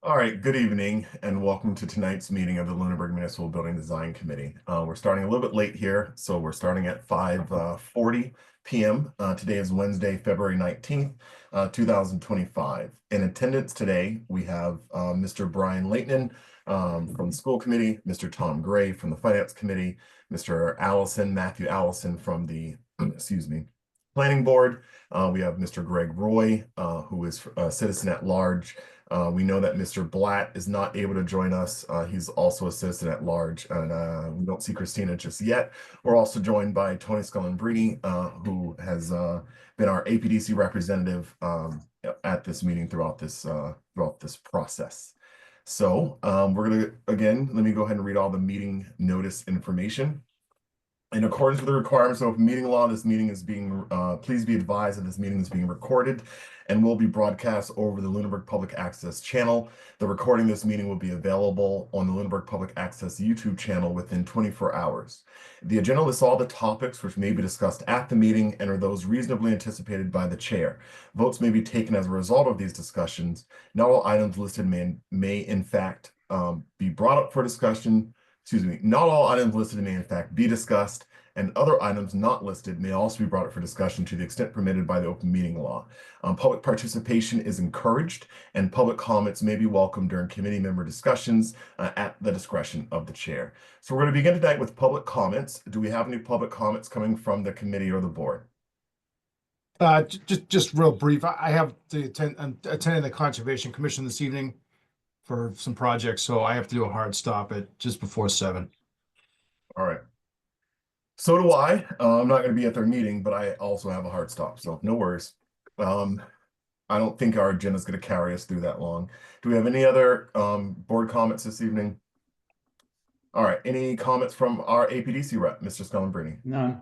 All right, good evening and welcome to tonight's meeting of the Lunenburg Municipal Building Design Committee. We're starting a little bit late here, so we're starting at 5:40 p.m. Today is Wednesday, February 19th, 2025. In attendance today, we have Mr. Brian Leighton from the School Committee, Mr. Tom Gray from the Finance Committee, Mr. Matthew Allison from the, excuse me, Planning Board. We have Mr. Greg Roy, who is a citizen at large. We know that Mr. Blatt is not able to join us. He's also a citizen at large, and we don't see Christina just yet. We're also joined by Tony Scullin-Brini, who has been our APDC representative at this meeting throughout this process. So we're going to, again, let me go ahead and read all the meeting notice information. In accordance with the requirements of meeting law, this meeting is being, please be advised that this meeting is being recorded and will be broadcast over the Lunenburg Public Access channel. The recording of this meeting will be available on the Lunenburg Public Access YouTube channel within 24 hours. The agenda lists all the topics which may be discussed at the meeting and are those reasonably anticipated by the chair. Votes may be taken as a result of these discussions. Not all items listed may in fact be brought up for discussion. Not all items listed may in fact be discussed, and other items not listed may also be brought up for discussion to the extent permitted by the open meeting law. Public participation is encouraged, and public comments may be welcomed during committee member discussions at the discretion of the chair. So we're going to begin tonight with public comments. Do we have any public comments coming from the committee or the board? Just real brief. I have to attending the Conservation Commission this evening for some projects, so I have to do a hard stop at just before 7. All right. So do I. I'm not going to be at their meeting, but I also have a hard stop, so no worries. I don't think our agenda is going to carry us through that long. Do we have any other board comments this evening? All right. Any comments from our APDC rep, Mr. Scullin-Brini? None.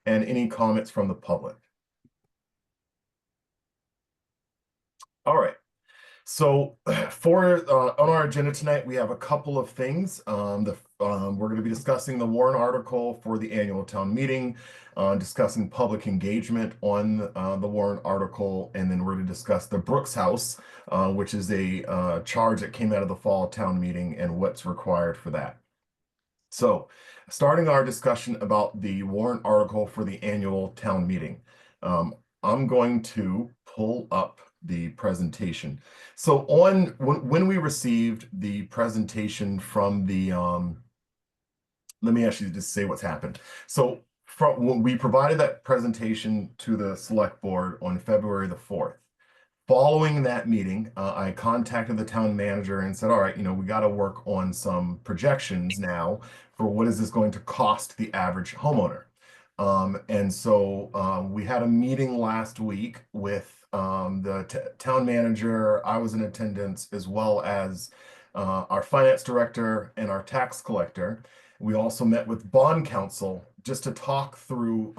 And any comments from the public? All right. So for on our agenda tonight, we have a couple of things. We're going to be discussing the warrant article for the annual town meeting, discussing public engagement on the warrant article, and then we're going to discuss the Brooks House, which is a charge that came out of the fall town meeting and what's required for that. So starting our discussion about the warrant article for the annual town meeting, I'm going to pull up the presentation. So when we received the presentation from the let me actually just say what's happened. So when we provided that presentation to the select board on February the 4th. Following that meeting, I contacted the town manager and said, all right, we got to work on some projections now for what is this going to cost the average homeowner. And so we had a meeting last week with the town manager. I was in attendance, as well as our finance director and our tax collector. We also met with bond counsel just to talk through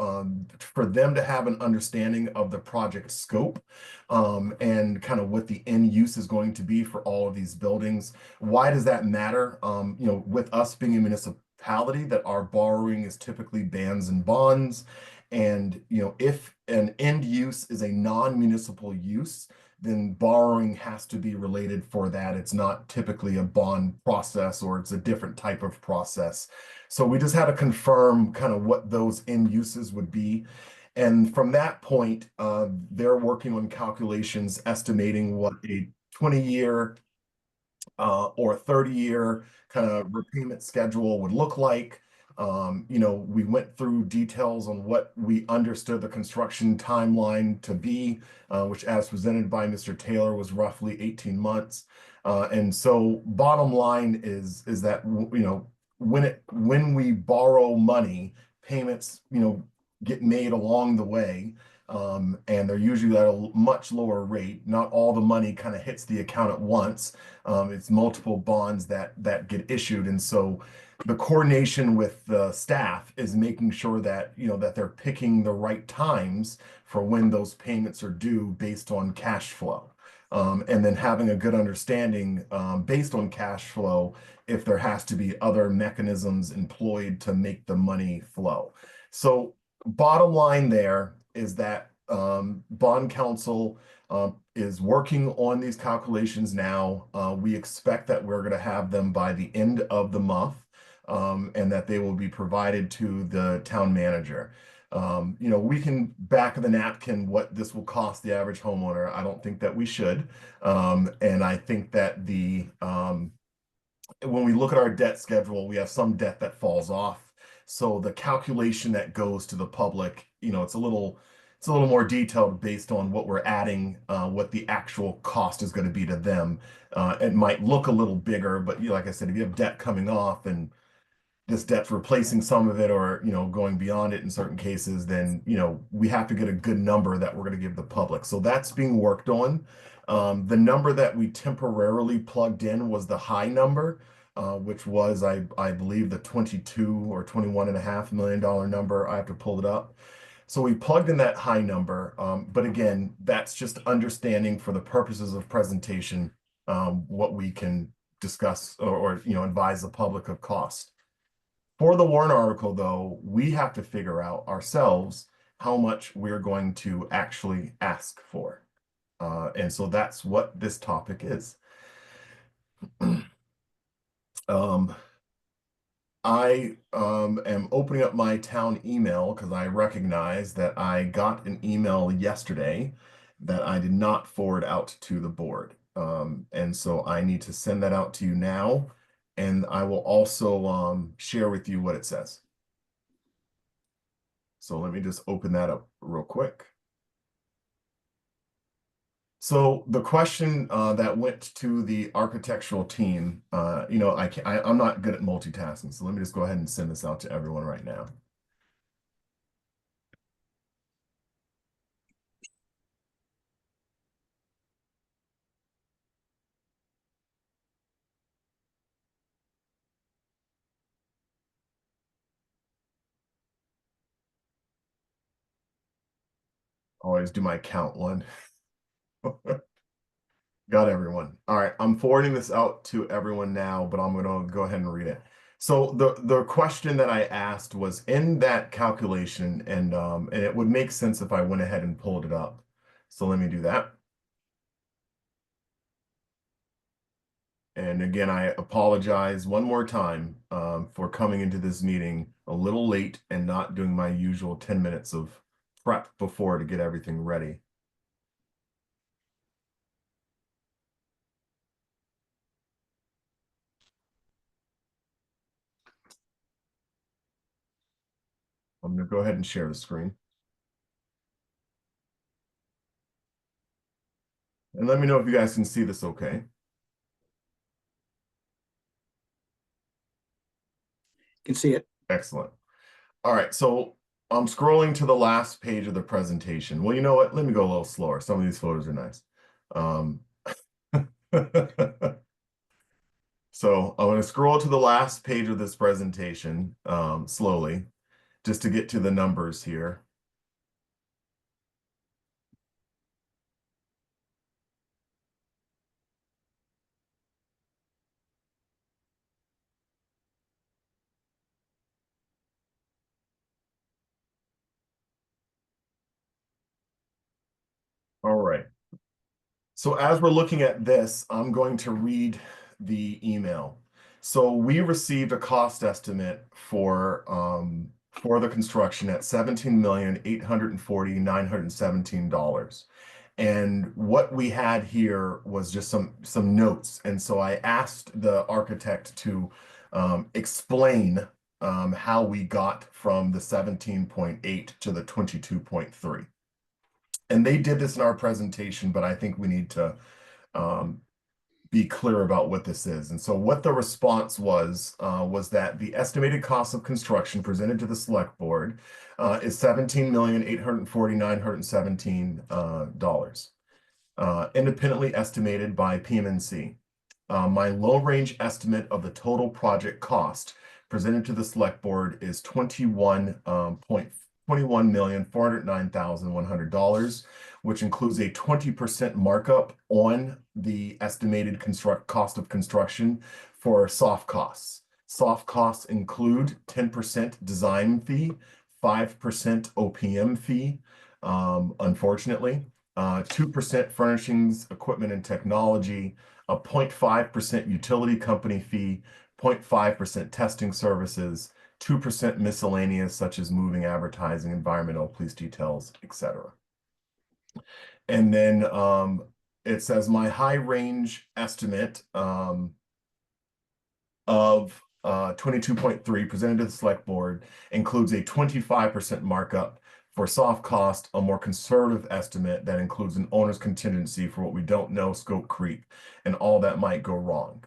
for them to have an understanding of the project scope and kind of what the end use is going to be for all of these buildings. Why does that matter? With us being a municipality, that our borrowing is typically bands and bonds. And, if an end use is a non-municipal use, then borrowing has to be related for that. It's not typically a bond process, or it's a different type of process. So we just had to confirm kind of what those end uses would be. And from that point, they're working on calculations estimating what a 20-year or a 30-year kind of repayment schedule would look like. We went through details on what we understood the construction timeline to be, which, as presented by Mr. Taylor, was roughly 18 months. And so bottom line is that, when we borrow money, payments, get made along the way. And they're usually at a much lower rate. Not all the money kind of hits the account at once. It's multiple bonds that get issued. And so the coordination with the staff is making sure that, that they're picking the right times for when those payments are due based on cash flow. And then having a good understanding based on cash flow, if there has to be other mechanisms employed to make the money flow. So bottom line there is that bond counsel is working on these calculations now. We expect that we're going to have them by the end of the month, and that they will be provided to the town manager. We can back of the napkin what this will cost the average homeowner. I don't think that we should. And I think that when we look at our debt schedule, we have some debt that falls off. So the calculation that goes to the public, it's a little more detailed based on what we're adding, what the actual cost is going to be to them. It might look a little bigger, but like I said, if you have debt coming off and this debt's replacing some of it, or going beyond it in certain cases, then we have to get a good number that we're going to give the public. So that's being worked on. The number that we temporarily plugged in was the high number, which was I believe the 22 or 21.5 million number. I have to pull it up. So we plugged in that high number, but again, that's just understanding for the purposes of presentation, what we can discuss or advise the public of cost. For the warrant article, though, we have to figure out ourselves how much we're going to actually ask for. And so that's what this topic is. I am opening up my town email because I recognize that I got an email yesterday that I did not forward out to the board. And so I need to send that out to you now. And I will also share with you what it says. So let me just open that up real quick. So the question that went to the architectural team, I'm not good at multitasking. So let me just go ahead and send this out to everyone right now. Always do my count one. Got everyone. All right, I'm forwarding this out to everyone now, but I'm going to go ahead and read it. So the question that I asked was in that calculation, and it would make sense if I went ahead and pulled it up. So let me do that. And again, I apologize one more time for coming into this meeting a little late and not doing my usual 10 minutes of prep before to get everything ready. I'm going to go ahead and share the screen. And let me know if you guys can see this okay. Can see it. Excellent. All right, so I'm scrolling to the last page of the presentation. Well, you know what? Let me go a little slower. Some of these photos are nice. So I'm going to scroll to the last page of this presentation slowly, just to get to the numbers here. All right. So as we're looking at this, I'm going to read the email. So we received a cost estimate for the construction at $17,840,917. And what we had here was just some notes. And so I asked the architect to explain how we got from the 17.8 to the 22.3. And they did this in our presentation, but I think we need to be clear about what this is. And so what the response was that the estimated cost of construction presented to the select board is $17,840,917, independently estimated by PM&C. My low range estimate of the total project cost presented to the select board is $21,409,100, which includes a 20% markup on the estimated cost of construction for soft costs. Soft costs include 10% design fee, 5% OPM fee, unfortunately. 2% furnishings, equipment, and technology, a 0.5% utility company fee, 0.5% testing services, 2% miscellaneous, such as moving, advertising, environmental, police details, etc. And then it says my high range estimate of 22.3 presented to the select board includes a 25% markup for soft cost, a more conservative estimate that includes an owner's contingency for what we don't know, scope creep, and all that might go wrong.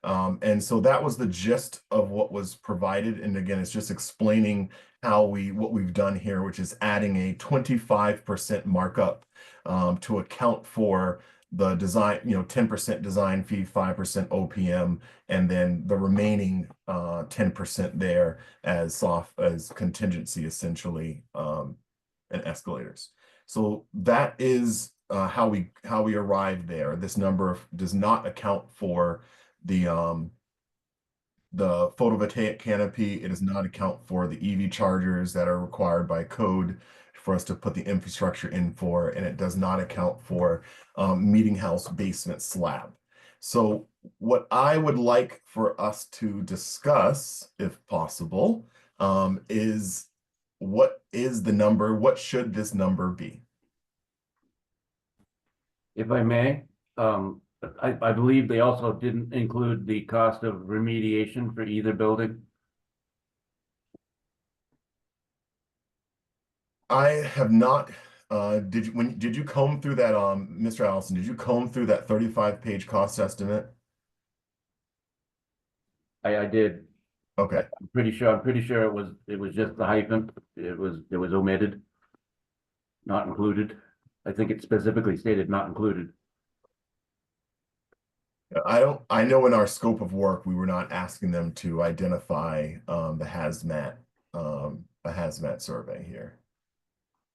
And so that was the gist of what was provided. And again, it's just explaining what we've done here, which is adding a 25% markup to account for the design, 10% design fee, 5% OPM, and then the remaining 10% there as contingency, essentially, and escalators. So that is how we arrived there. This number does not account for the photovoltaic canopy. It does not account for the EV chargers that are required by code for us to put the infrastructure in for, and it does not account for meeting house basement slab. So what I would like for us to discuss, if possible, is what is the number? What should this number be? If I may, I believe they also didn't include the cost of remediation for either building. I have not. Did you comb through that, Mr. Allison? Did you comb through that 35-page cost estimate? I did. Okay. I'm pretty sure it was just the hyphen. It was omitted. Not included. I think it specifically stated not included. I know in our scope of work, we were not asking them to identify a hazmat survey here.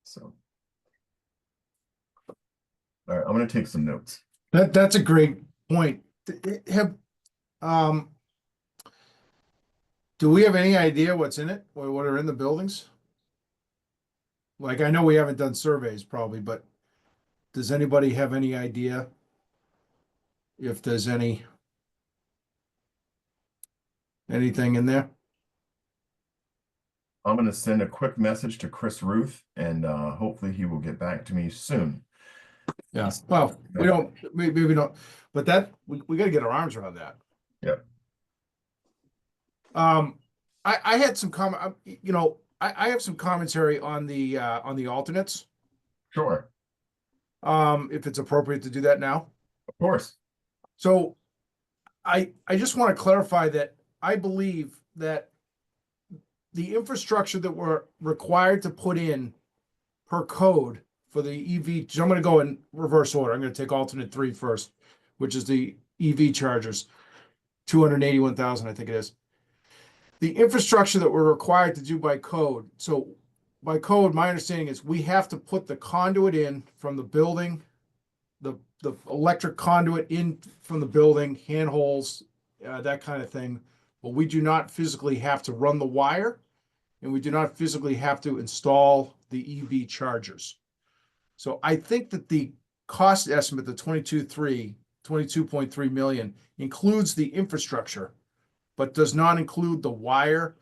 So, all right, I'm going to take some notes. That's a great point. Do we have any idea what's in it or what are in the buildings? Like, I know we haven't done surveys probably, but does anybody have any idea if there's anything in there? I'm going to send a quick message to Chris Ruth, and hopefully he will get back to me soon. Yeah, well, maybe we don't, but that, we got to get our arms around that. Yep. I had some comment, I have some commentary on the alternates. Sure. If it's appropriate to do that now. Of course. So I just want to clarify that I believe that the infrastructure that we're required to put in per code for the EV, so I'm going to go in reverse order. I'm going to take alternate 3 first, which is the EV chargers, 281,000, I think it is. The infrastructure that we're required to do by code. So by code, my understanding is we have to put the conduit in from the building, the electric conduit in from the building, handholds, that kind of thing. But we do not physically have to run the wire, and we do not physically have to install the EV chargers. So I think that the cost estimate, the 22.3 million, includes the infrastructure, but does not include the wire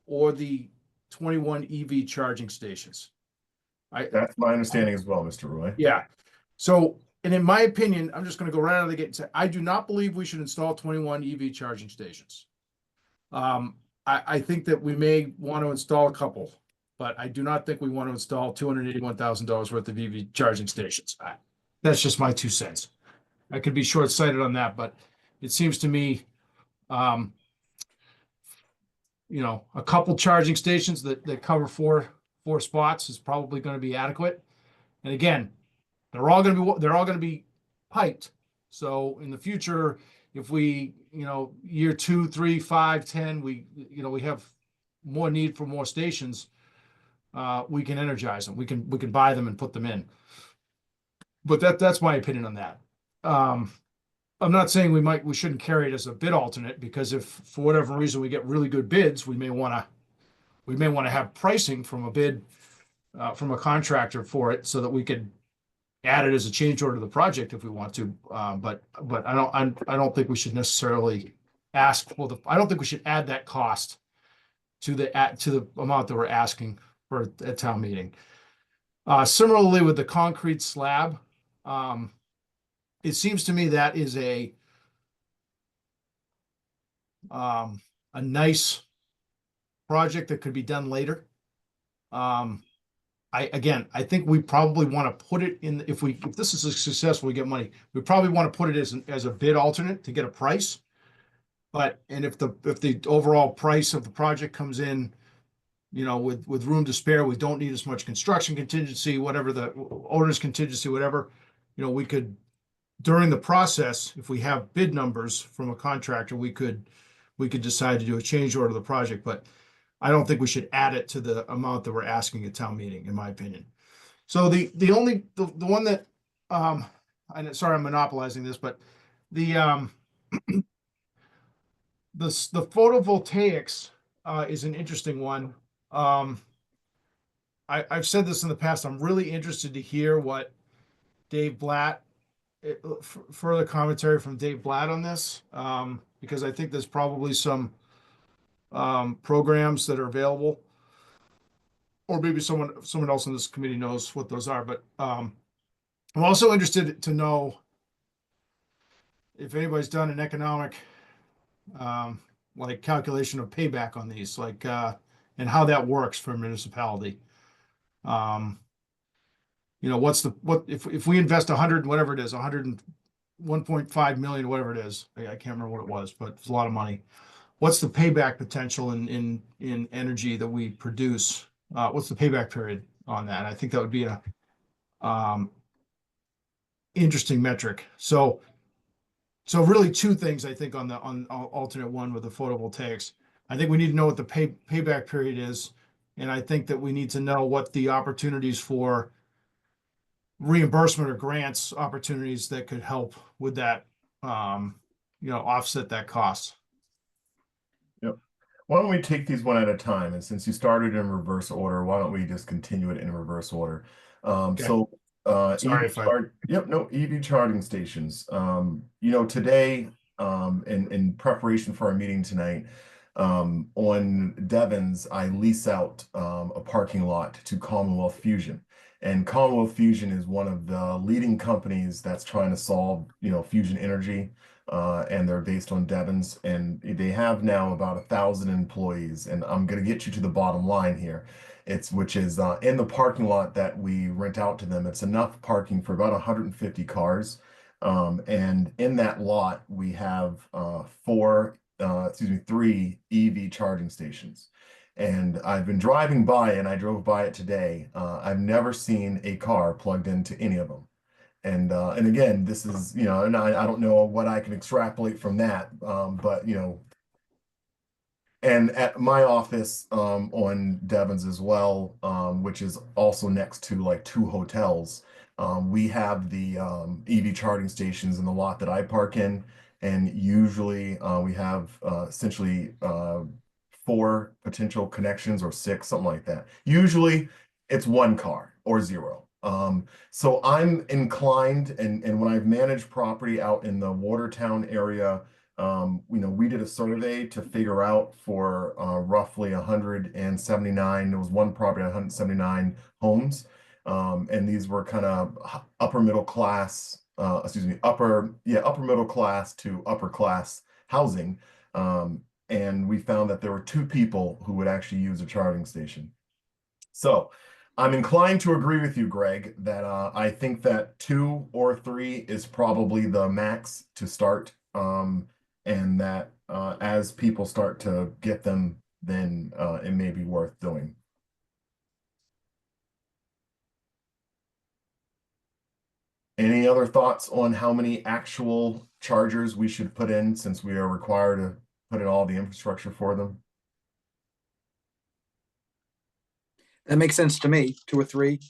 or the 21 EV charging stations. That's my understanding as well, Mr. Roy. Yeah. So, and in my opinion, I'm just going to go right out of the gate and say, I do not believe we should install 21 EV charging stations. I think that we may want to install a couple, but I do not think we want to install $281,000 worth of EV charging stations. That's just my 2 cents. I could be short-sighted on that, but it seems to me, a couple charging stations that cover four spots is probably going to be adequate. And again, they're all going to be piped. So in the future, if we, year 2, 3, 5, 10, we have more need for more stations, we can energize them. We can buy them and put them in. But that's my opinion on that. I'm not saying we shouldn't carry it as a bid alternate, because if for whatever reason we get really good bids, we may want to have pricing from a bid from a contractor for it, so that we could add it as a change order to the project if we want to. But I don't think we should necessarily ask for I don't think we should add that cost to the amount that we're asking for a town meeting. Similarly with the concrete slab, it seems to me that is a nice project that could be done later. I think we probably want to put it in, if this is a successful, we get money, we probably want to put it as a bid alternate to get a price. And if the overall price of the project comes in, with room to spare, we don't need as much construction contingency, whatever the owner's contingency, whatever, we could, during the process, if we have bid numbers from a contractor, we could decide to do a change order of the project, but I don't think we should add it to the amount that we're asking at town meeting, in my opinion. So the one that, sorry, I'm monopolizing this, but the photovoltaics is an interesting one. I've said this in the past. I'm really interested to hear what Dave Blatt, further commentary from Dave Blatt on this, because I think there's probably some programs that are available, or maybe someone else in this committee knows what those are. But I'm also interested to know if anybody's done an economic like calculation of payback on these, like and how that works for a municipality. What's what if we invest 100, whatever it is, 101.5 million, whatever it is. I can't remember what it was, but it's a lot of money. What's the payback potential in energy that we produce? What's the payback period on that? I think that would be a interesting metric. So really two things I think on alternate one with the photovoltaics. I think we need to know what the payback period is, and I think that we need to know what the opportunities for reimbursement or grants opportunities that could help with that, offset that cost. Yep. Why don't we take these one at a time? And since you started in reverse order, why don't we just continue it in reverse order? Okay. So Sorry if I. Yep, no, EV charging stations. Today, in preparation for our meeting tonight, on Devon's, I lease out a parking lot to Commonwealth Fusion. And Commonwealth Fusion is one of the leading companies that's trying to solve, fusion energy. And they're based on Devon's, and they have now about 1,000 employees. And I'm going to get you to the bottom line here. Which is in the parking lot that we rent out to them. It's enough parking for about 150 cars. And in that lot, we have three EV charging stations. And I've been driving by, and I drove by it today. I've never seen a car plugged into any of them. And again, this is, and I don't know what I can extrapolate from that, but and at my office on Devon's as well, which is also next to like two hotels, we have the EV charging stations in the lot that I park in. And usually we have essentially 4 potential connections or 6, something like that. Usually it's 1 car or 0. So I'm inclined, and when I've managed property out in the Watertown area, we did a survey to figure out for roughly 179. There was one property, 179 homes, and these were kind of upper middle class, upper middle class to upper class housing. And we found that there were 2 people who would actually use a charging station. So I'm inclined to agree with you, Greg, that I think that 2 or 3 is probably the max to start. And that as people start to get them, then it may be worth doing. Any other thoughts on how many actual chargers we should put in, since we are required to put in all the infrastructure for them? That makes sense to me. 2 or 3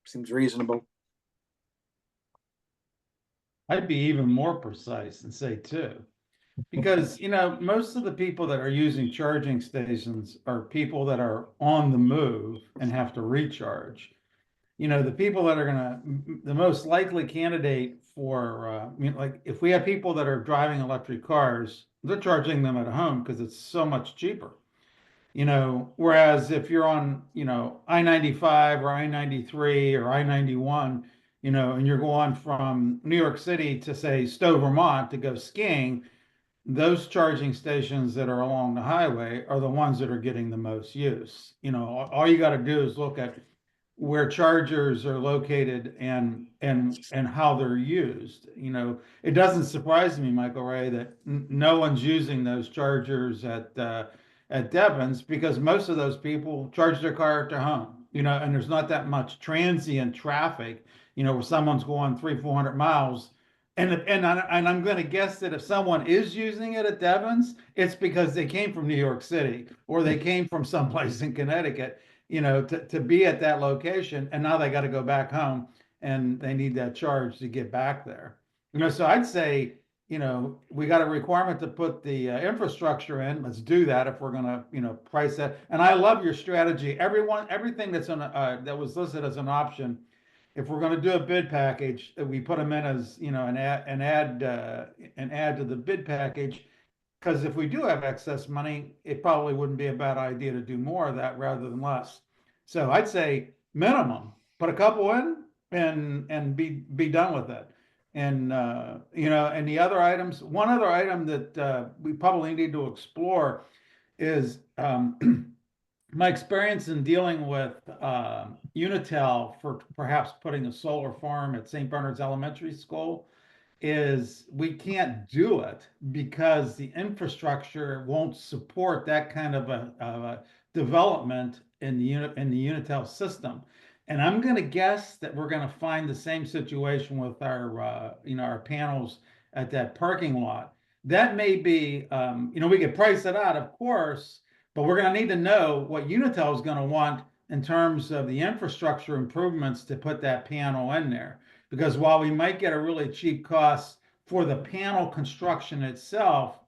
seems reasonable. I'd be even more precise and say 2. Because, most of the people that are using charging stations are people that are on the move and have to recharge. you know, the people that are gonna, the most likely candidate for, like, if we have people that are driving electric cars, they're charging them at home because it's so much cheaper. You know, whereas if you're on, you know, I-95 or I-93 or I-91, you know, and you're going from New York City to say Stowe, Vermont to go skiing, those charging stations that are along the highway are the ones that are getting the most use. You know, all you got to do is look at where chargers are located and how they're used. You know, it doesn't surprise me, Michael Ray, that no one's using those chargers at Devon's, because most of those people charge their car at their home. You know, and there's not that much transient traffic. You know, where someone's going 300-400 miles. And I'm going to guess that if someone is using it at Devon's, it's because they came from New York City or they came from someplace in Connecticut, you know, to be at that location, and now they got to go back home and they need that charge to get back there. You know, so I'd say, you know, we got a requirement to put the infrastructure in. Let's do that if we're going to, you know, price that. And I love your strategy. Everything that's on that was listed as an option, if we're going to do a bid package, we put them in as, you know, an add to the bid package. Because if we do have excess money, it probably wouldn't be a bad idea to do more of that rather than less. So I'd say minimum, put a couple in and be done with it. And you know, and the other items, one other item that we probably need to explore is my experience in dealing with Unitel for perhaps putting a solar farm at St. Bernard's Elementary School is we can't do it because the infrastructure won't support that kind of a development in the Unitel system. And I'm going to guess that we're going to find the same situation with our you know, our panels at that parking lot. That may be, you know, we could price it out, of course, but we're going to need to know what Unitel is going to want in terms of the infrastructure improvements to put that panel in there. Because while we might get a really cheap cost for the panel construction itself,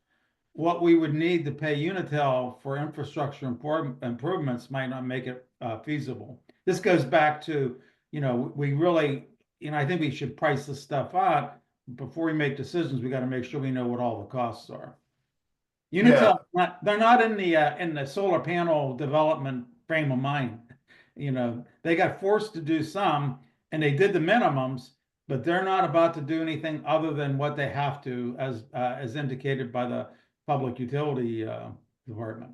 what we would need to pay Unitel for infrastructure improvements might not make it feasible. This goes back to, you know, we really, you know, I think we should price this stuff out. Before we make decisions, we got to make sure we know what all the costs are. Unitel, they're not in the solar panel development frame of mind. You know, they got forced to do some, and they did the minimums, but they're not about to do anything other than what they have to, as indicated by the Public Utility Department.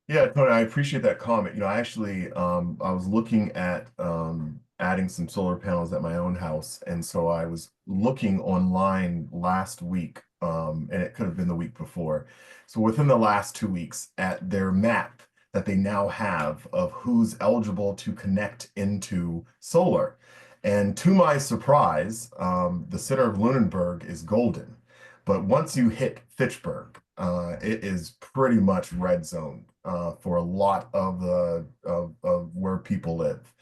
Yeah, Tony, I appreciate that comment. You know, I actually, I was looking at adding some solar panels at my own house, and so I was looking online last week, and it could have been the week before. So within the last 2 weeks, at their map that they now have of who's eligible to connect into solar, and to my surprise, the center of Lunenburg is golden, but once you hit Fitchburg, it is pretty much red zone for a lot of the of where people live.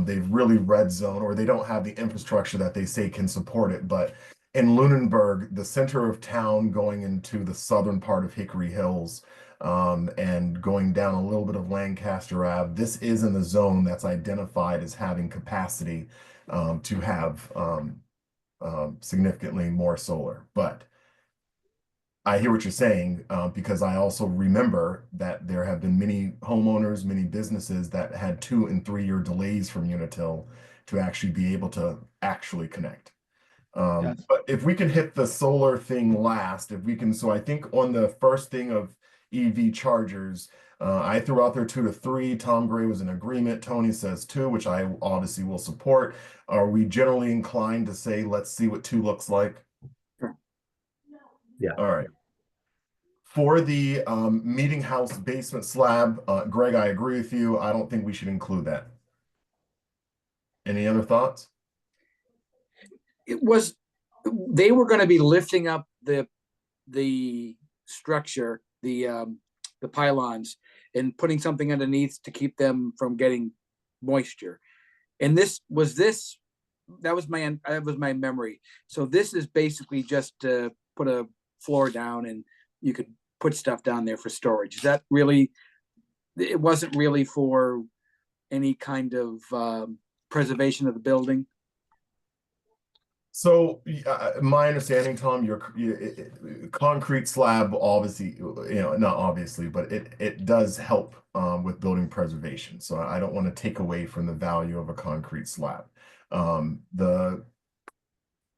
They've really red zone, or they don't have the infrastructure that they say can support it. But in Lunenburg, the center of town, going into the southern part of Hickory Hills, and going down a little bit of Lancaster Ave, this is in the zone that's identified as having capacity to have significantly more solar. But I hear what you're saying, because I also remember that there have been many homeowners, many businesses that had 2 and 3 year delays from Unitil to actually be able to actually connect. Yes. But if we can hit the solar thing last, if we can, so I think on the first thing of EV chargers, I threw out there 2 to 3. Tom Gray was in agreement. Tony says 2, which I obviously will support. Are we generally inclined to say, let's see what 2 looks like? Yeah. All right. For the meeting house basement slab, Greg, I agree with you. I don't think we should include that. Any other thoughts? It was, they were going to be lifting up the structure, the pylons, and putting something underneath to keep them from getting moisture. And that was my memory. So this is basically just to put a floor down, and you could put stuff down there for storage. Is that really, it wasn't really for any kind of preservation of the building? So, my understanding, Tom, concrete slab, obviously, not obviously, but it does help with building preservation. So I don't want to take away from the value of a concrete slab. The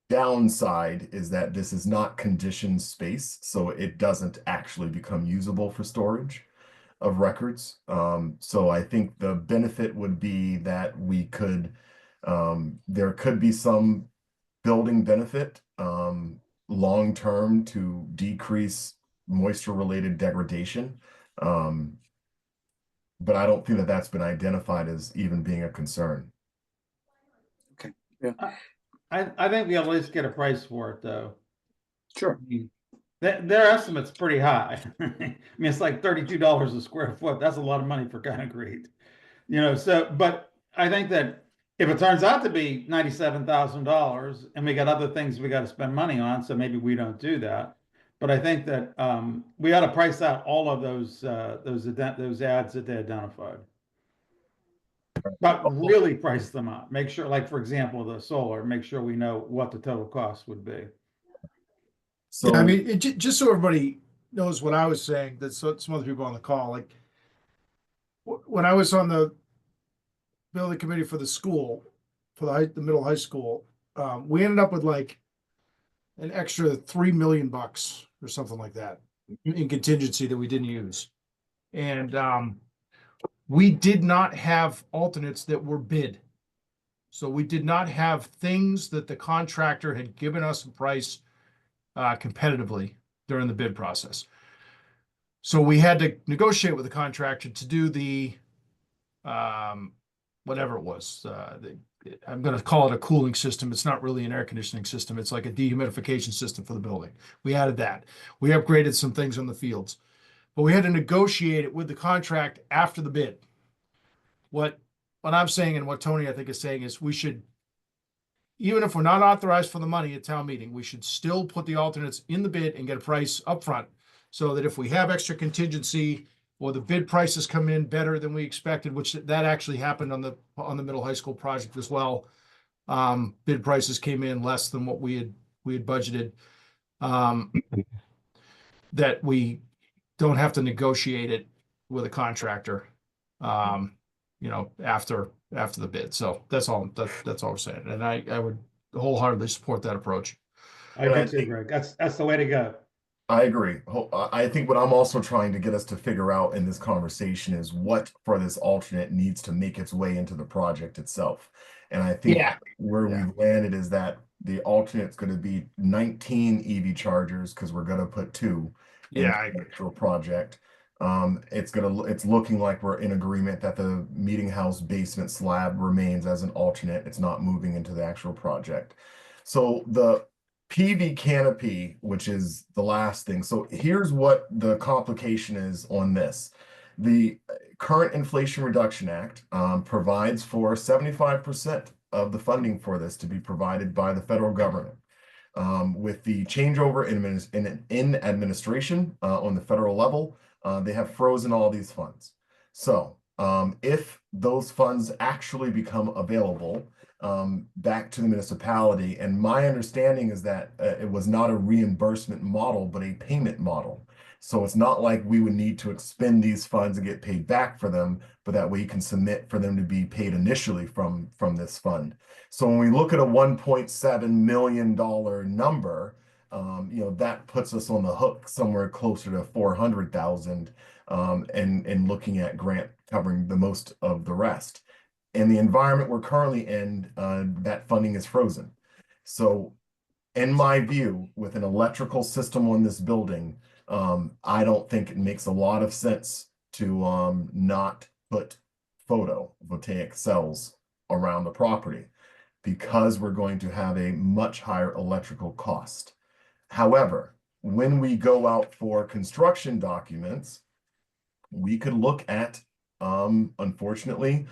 downside is that this is not conditioned space, so it doesn't actually become usable for storage of records. So I think the benefit would be that we could, there could be some building benefit long term to decrease moisture related degradation. But I don't think that that's been identified as even being a concern. Okay, yeah, I think we at least get a price for it, though. sure. I mean, their estimate's pretty high. I mean, it's like $32 a square foot. That's a lot of money for concrete. So, but I think that if it turns out to be $97,000 and we got other things we got to spend money on, so maybe we don't do that. But I think that we ought to price out all of those ads that they identified. But really price them out. Make sure, like for example, the solar, make sure we know what the total cost would be. So Yeah, I mean, just so everybody knows what I was saying, that some other people on the call, like when I was on the building committee for the school, for the middle high school, we ended up with like an extra $3 million or something like that in contingency that we didn't use. And we did not have alternates that were bid. So we did not have things that the contractor had given us a price competitively during the bid process. So we had to negotiate with the contractor to do the whatever it was. I'm going to call it a cooling system. It's not really an air conditioning system. It's like a dehumidification system for the building. We added that. We upgraded some things on the fields, but we had to negotiate it with the contract after the bid. What I'm saying and what Tony I think is saying is we should, even if we're not authorized for the money at town meeting, we should still put the alternates in the bid and get a price up front, so that if we have extra contingency or the bid prices come in better than we expected, which that actually happened on the middle high school project as well. Bid prices came in less than what we had budgeted. That we don't have to negotiate it with a contractor, after the bid. So that's all we're saying. And I would wholeheartedly support that approach. I do too, Greg. That's the way to go. I agree. I think what I'm also trying to get us to figure out in this conversation is what for this alternate needs to make its way into the project itself. And I think where we've landed is that the alternate's going to be 19 EV chargers, because we're going to put 2 in the actual project. It's looking like we're in agreement that the meeting house basement slab remains as an alternate. It's not moving into the actual project. So the PV canopy, which is the last thing. So here's what the complication is on this. The current Inflation Reduction Act provides for 75% of the funding for this to be provided by the federal government. With the changeover in administration on the federal level, they have frozen all these funds. So if those funds actually become available, back to the municipality. And my understanding is that it was not a reimbursement model, but a payment model. So it's not like we would need to expend these funds and get paid back for them, but that way you can submit for them to be paid initially from this fund. So when we look at a $1.7 million number, that puts us on the hook somewhere closer to 400,000, and looking at grant covering the most of the rest. In the environment we're currently in, that funding is frozen. So in my view, with an electrical system on this building, I don't think it makes a lot of sense to not put photovoltaic cells around the property, because we're going to have a much higher electrical cost. However, when we go out for construction documents, we could look at, unfortunately,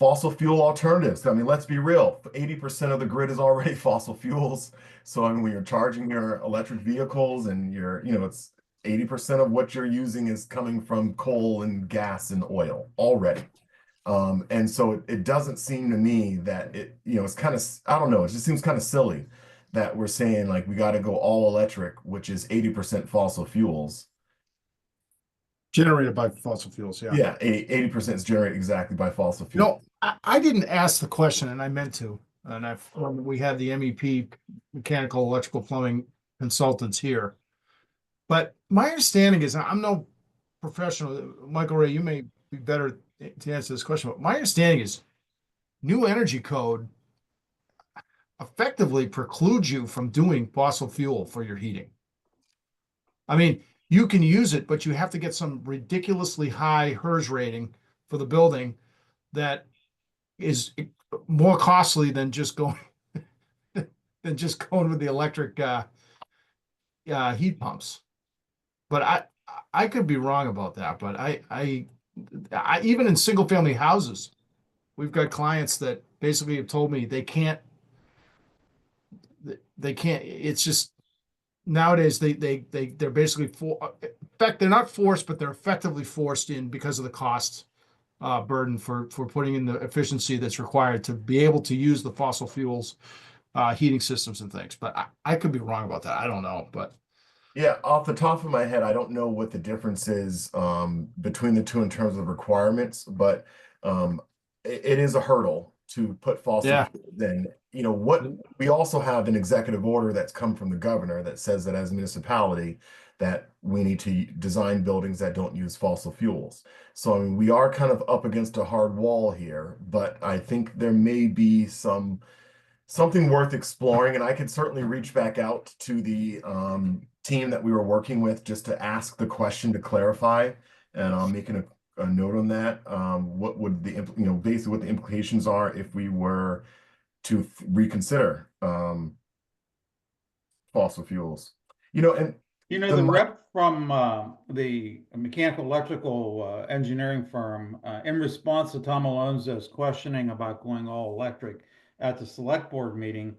fossil fuel alternatives. I mean, let's be real, 80% of the grid is already fossil fuels. So I mean, when you're charging your electric vehicles and it's 80% of what you're using is coming from coal and gas and oil already. And so it doesn't seem to me that it's kind of, I don't know, it just seems kind of silly that we're saying like we got to go all electric, which is 80% fossil fuels. Generated by fossil fuels, yeah. Yeah, 80% is generated exactly by fossil You know, fuels. I didn't ask the question, and I meant to. And we had the MEP, mechanical, electrical, plumbing consultants here. But my understanding is, I'm no professional. Michael Ray, you may be better to answer this question, but my understanding is new energy code effectively precludes you from doing fossil fuel for your heating. I mean, you can use it, but you have to get some ridiculously high HERS rating for the building that is more costly than just going with the electric heat pumps. But I could be wrong about that. But I even in single family houses, we've got clients that basically have told me they can't. It's just nowadays they're basically in fact they're not forced, but they're effectively forced in because of the cost burden for putting in the efficiency that's required to be able to use the fossil fuels heating systems and things. But I could be wrong about that. I don't know, but Yeah, off the top of my head, I don't know what the difference is between the two in terms of requirements, but it is a hurdle to put fossil yeah, fuels in. What we also have an executive order that's come from the governor that says that as a municipality that we need to design buildings that don't use fossil fuels. So I mean, we are kind of up against a hard wall here, but I think there may be something worth exploring, and I could certainly reach back out to the team that we were working with just to ask the question to clarify, and I'm making a note on that. What would basically what the implications are if we were to reconsider fossil fuels? And The rep from the mechanical electrical engineering firm, in response to Tom Alonso's questioning about going all electric at the select board meeting,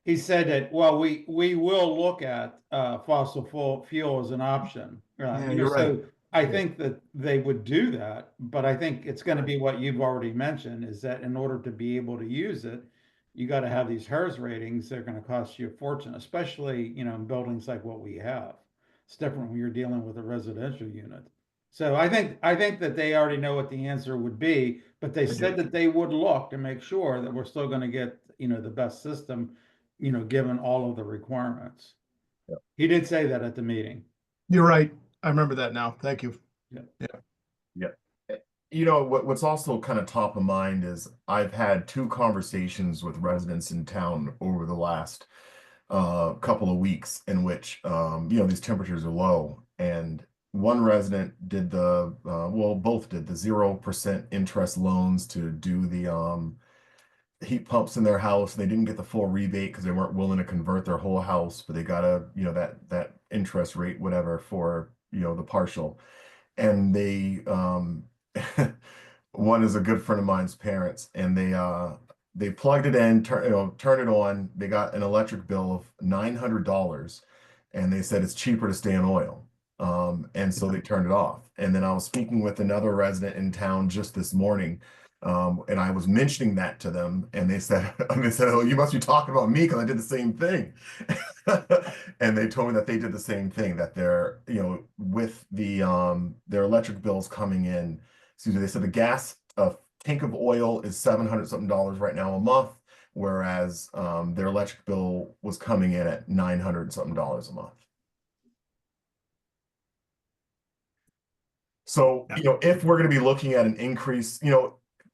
he said that, well, we will look at fossil fuel as an option. yeah, you're right. So I think that they would do that, but I think it's going to be what you've already mentioned, is that in order to be able to use it, you got to have these HERS ratings. They're going to cost you a fortune, especially, in buildings like what we have. It's different when you're dealing with a residential unit. So I think that they already know what the answer would be, but they said that they would look to make sure that we're still going to get, the best system, given all of the requirements. Yeah. He did say that at the meeting. You're right. I remember that now. Thank you. Yeah. What's also kind of top of mind is I've had two conversations with residents in town over the last couple of weeks in which these temperatures are low, and one resident did both did the 0% interest loans to do the heat pumps in their house. They didn't get the full rebate because they weren't willing to convert their whole house, but they got that interest rate, whatever, for the partial. And they one is a good friend of mine's parents, and they plugged it in, turned it on. They got an electric bill of $900, and they said it's cheaper to stay on oil. And so they turned it off. And then I was speaking with another resident in town just this morning, and I was mentioning that to them, and they said, "Oh, you must be talking about me because I did the same thing." And they told me that they did the same thing, that they're, with their electric bills coming in. Excuse me, they said the gas tank of oil is $700 something right now a month, whereas their electric bill was coming in at $900 something a month. So, if we're going to be looking at an increase,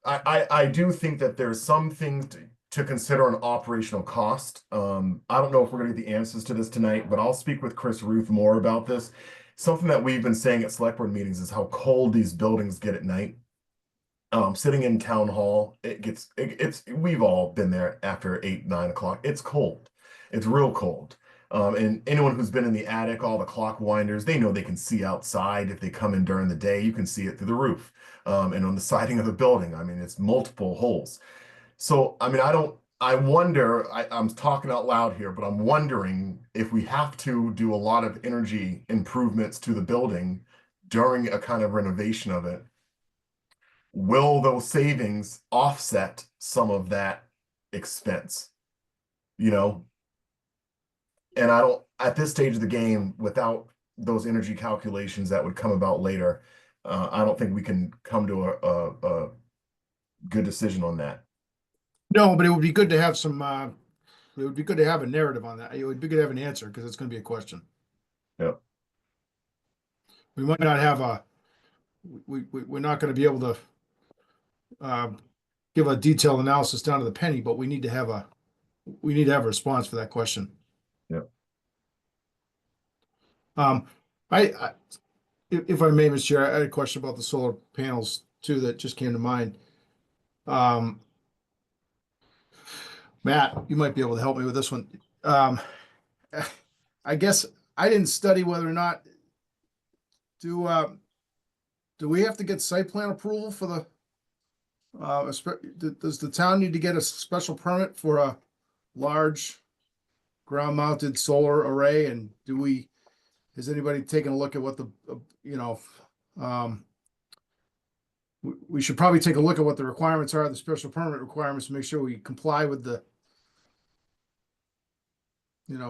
I do think that there's some things to consider on operational cost. I don't know if we're going to get the answers to this tonight, but I'll speak with Chris Ruth more about this. Something that we've been saying at select board meetings is how cold these buildings get at night. Sitting in town hall, we've all been there after 8, 9 o'clock. It's cold. It's real cold. And anyone who's been in the attic, all the clock winders, they know they can see outside. If they come in during the day, you can see it through the roof, and on the siding of the building. I mean, it's multiple holes. So, I mean, I'm talking out loud here, but I'm wondering if we have to do a lot of energy improvements to the building during a kind of renovation of it, will those savings offset some of that expense? You know, and I don't, at this stage of the game, without those energy calculations that would come about later, I don't think we can come to a good decision on that. No, but it would be good to have some, it would be good to have a narrative on that. It would be good to have an answer because it's going to be a question. Yep. We might not have we're not going to be able to give a detailed analysis down to the penny, but we need to have a response for that question. Yep. I if I may, Mr. Chair, I had a question about the solar panels too that just came to mind. Matt, you might be able to help me with this one. I guess I didn't study whether or not do we have to get site plan approval for the does the town need to get a special permit for a large ground mounted solar array? And has anybody taken a look at what the, we should probably take a look at what the requirements are, the special permit requirements, to make sure we comply with the,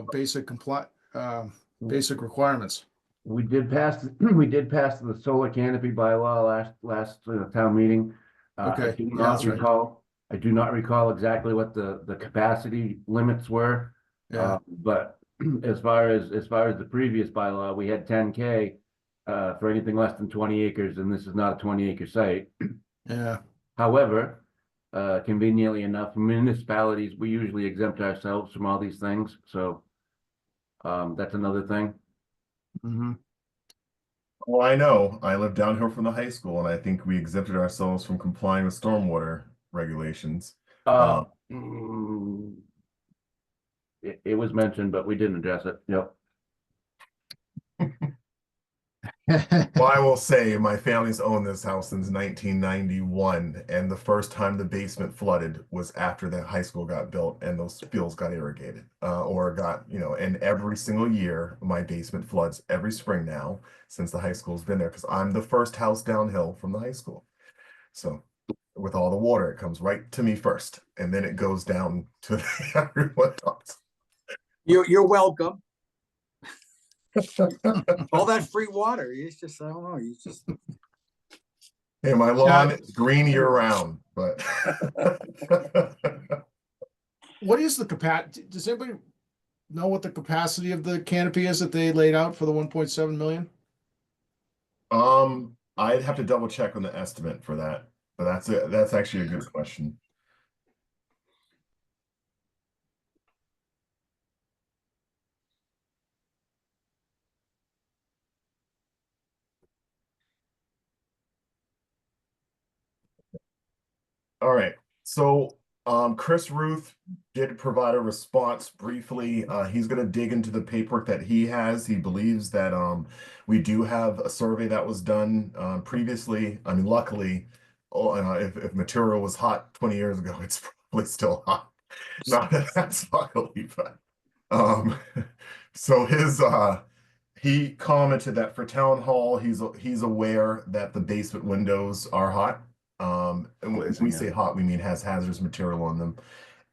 basic requirements. We did pass, we did pass the solar canopy bylaw last town meeting. Okay, I do yeah, not that's right. recall, I do not recall exactly what the capacity limits were. Yeah, But as far as the previous bylaw, we had 10K for anything less than 20 acres, and this is not a 20-acre site. yeah. However, conveniently enough, municipalities, we usually exempt ourselves from all these things, so that's another thing. Mm-hmm. Well, I know I live downhill from the high school, and I think we exempted ourselves from complying with stormwater regulations. Uh, mm, it was mentioned, but we didn't address it. Yep. Well, I will say my family's owned this house since 1991, and the first time the basement flooded was after the high school got built and those fields got irrigated, or got, and every single year my basement floods every spring now since the high school's been there because I'm the first house downhill from the high school. So with all the water, it comes right to me first, and then it goes down to everyone else. You're welcome. All that free water, it's just, I don't know, you just. Hey, my lawn is green year round, but What is the capacity? Does anybody know what the capacity of the canopy is that they laid out for the 1.7 million? I'd have to double check on the estimate for that, but that's actually a good question. All right. So Chris Ruth did provide a response briefly. He's going to dig into the paperwork that he has. He believes that we do have a survey that was done previously. I mean, luckily, if material was hot 20 years ago, it's probably still hot. Not that that's luckily, but so he commented that for town hall, he's aware that the basement windows are hot. And when we say hot, we mean has hazardous material on them.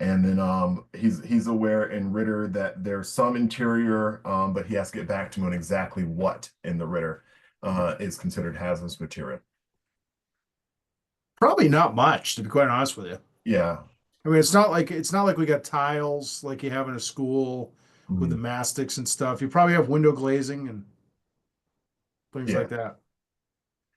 And then he's aware in Ritter that there's some interior, but he has to get back to me on exactly what in the Ritter is considered hazardous material. Probably not much, to be quite honest with you. Yeah. I mean, it's not like we got tiles like you have in a school with the mastics and stuff. You probably have window glazing and things like that.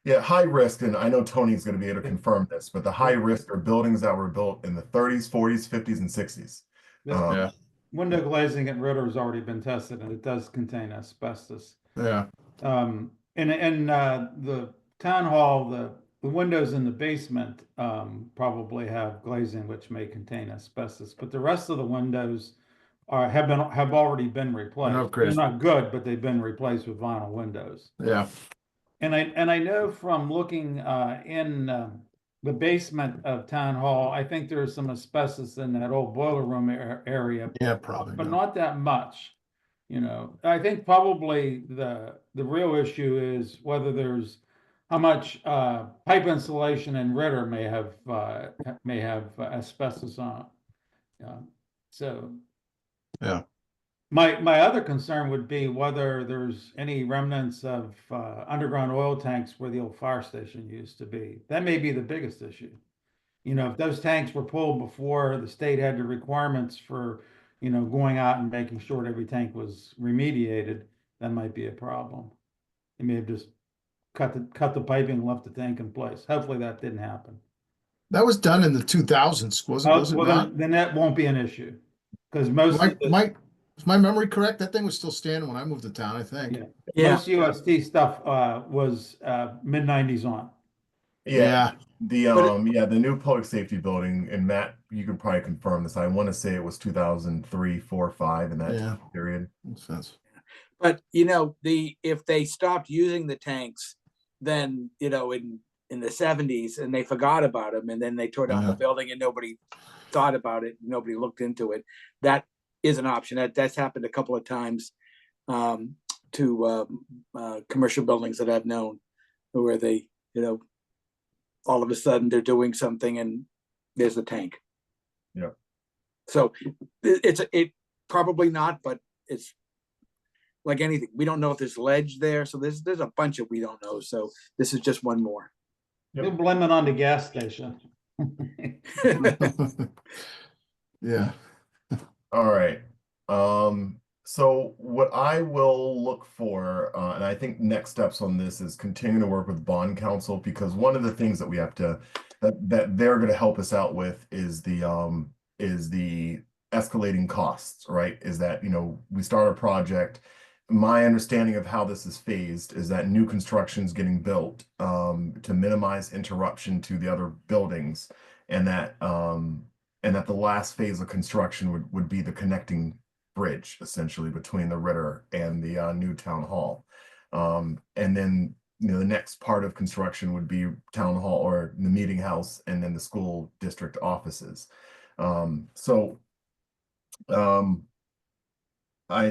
Yeah, high risk, and I know Tony's going to be able to confirm this, but the high risk are buildings that were built in the 30s, 40s, 50s, and 60s. Yeah. Window glazing at Ritter has already been tested, and it does contain asbestos. Yeah. And the town hall, the windows in the basement probably have glazing which may contain asbestos, but the rest of the windows have already been replaced. They're not good, but they've been replaced with vinyl windows. Yeah. And I know from looking in the basement of town hall, I think there's some asbestos in that old boiler room area. Yeah, probably. But not that much. I think probably the real issue is whether there's how much pipe insulation in Ritter may have asbestos on it. So Yeah. my other concern would be whether there's any remnants of underground oil tanks where the old fire station used to be. That may be the biggest issue. You know, if those tanks were pulled before the state had the requirements for, going out and making sure every tank was remediated, that might be a problem. They may have just cut the piping and left the tank in place. Hopefully that didn't happen. That was done in the 2000s, was it Well, not? then that won't be an issue. Because most of the, Is my memory correct? That thing was still standing when I moved to town, I think. Yeah. Yeah. most UST stuff was mid-90s on. Yeah, Yeah. the new public safety building, and Matt, you could probably confirm this. I want to say it was 2003, 4, 5 in that Yeah. period. Makes sense. But if they stopped using the tanks, then in the 70s, and they forgot about them, and then they tore down the building, and nobody thought about it, nobody looked into it. That is an option. That's happened a couple of times to commercial buildings that I've known, where they all of a sudden they're doing something and there's the tank. Yeah. So it probably not, but it's like anything. We don't know if there's ledge there. So there's a bunch of we don't know. So this is just one more. Yep. You'll blame it on the gas station. Yeah. All right. So what I will look for, and I think next steps on this is continuing to work with bond counsel, because one of the things that we have to that they're going to help us out with is the escalating costs, right? Is that we start a project. My understanding of how this is phased is that new construction is getting built to minimize interruption to the other buildings, and that the last phase of construction would be the connecting bridge, essentially, between the Ritter and the new town hall. And then the next part of construction would be town hall or the meeting house, and then the school district offices. I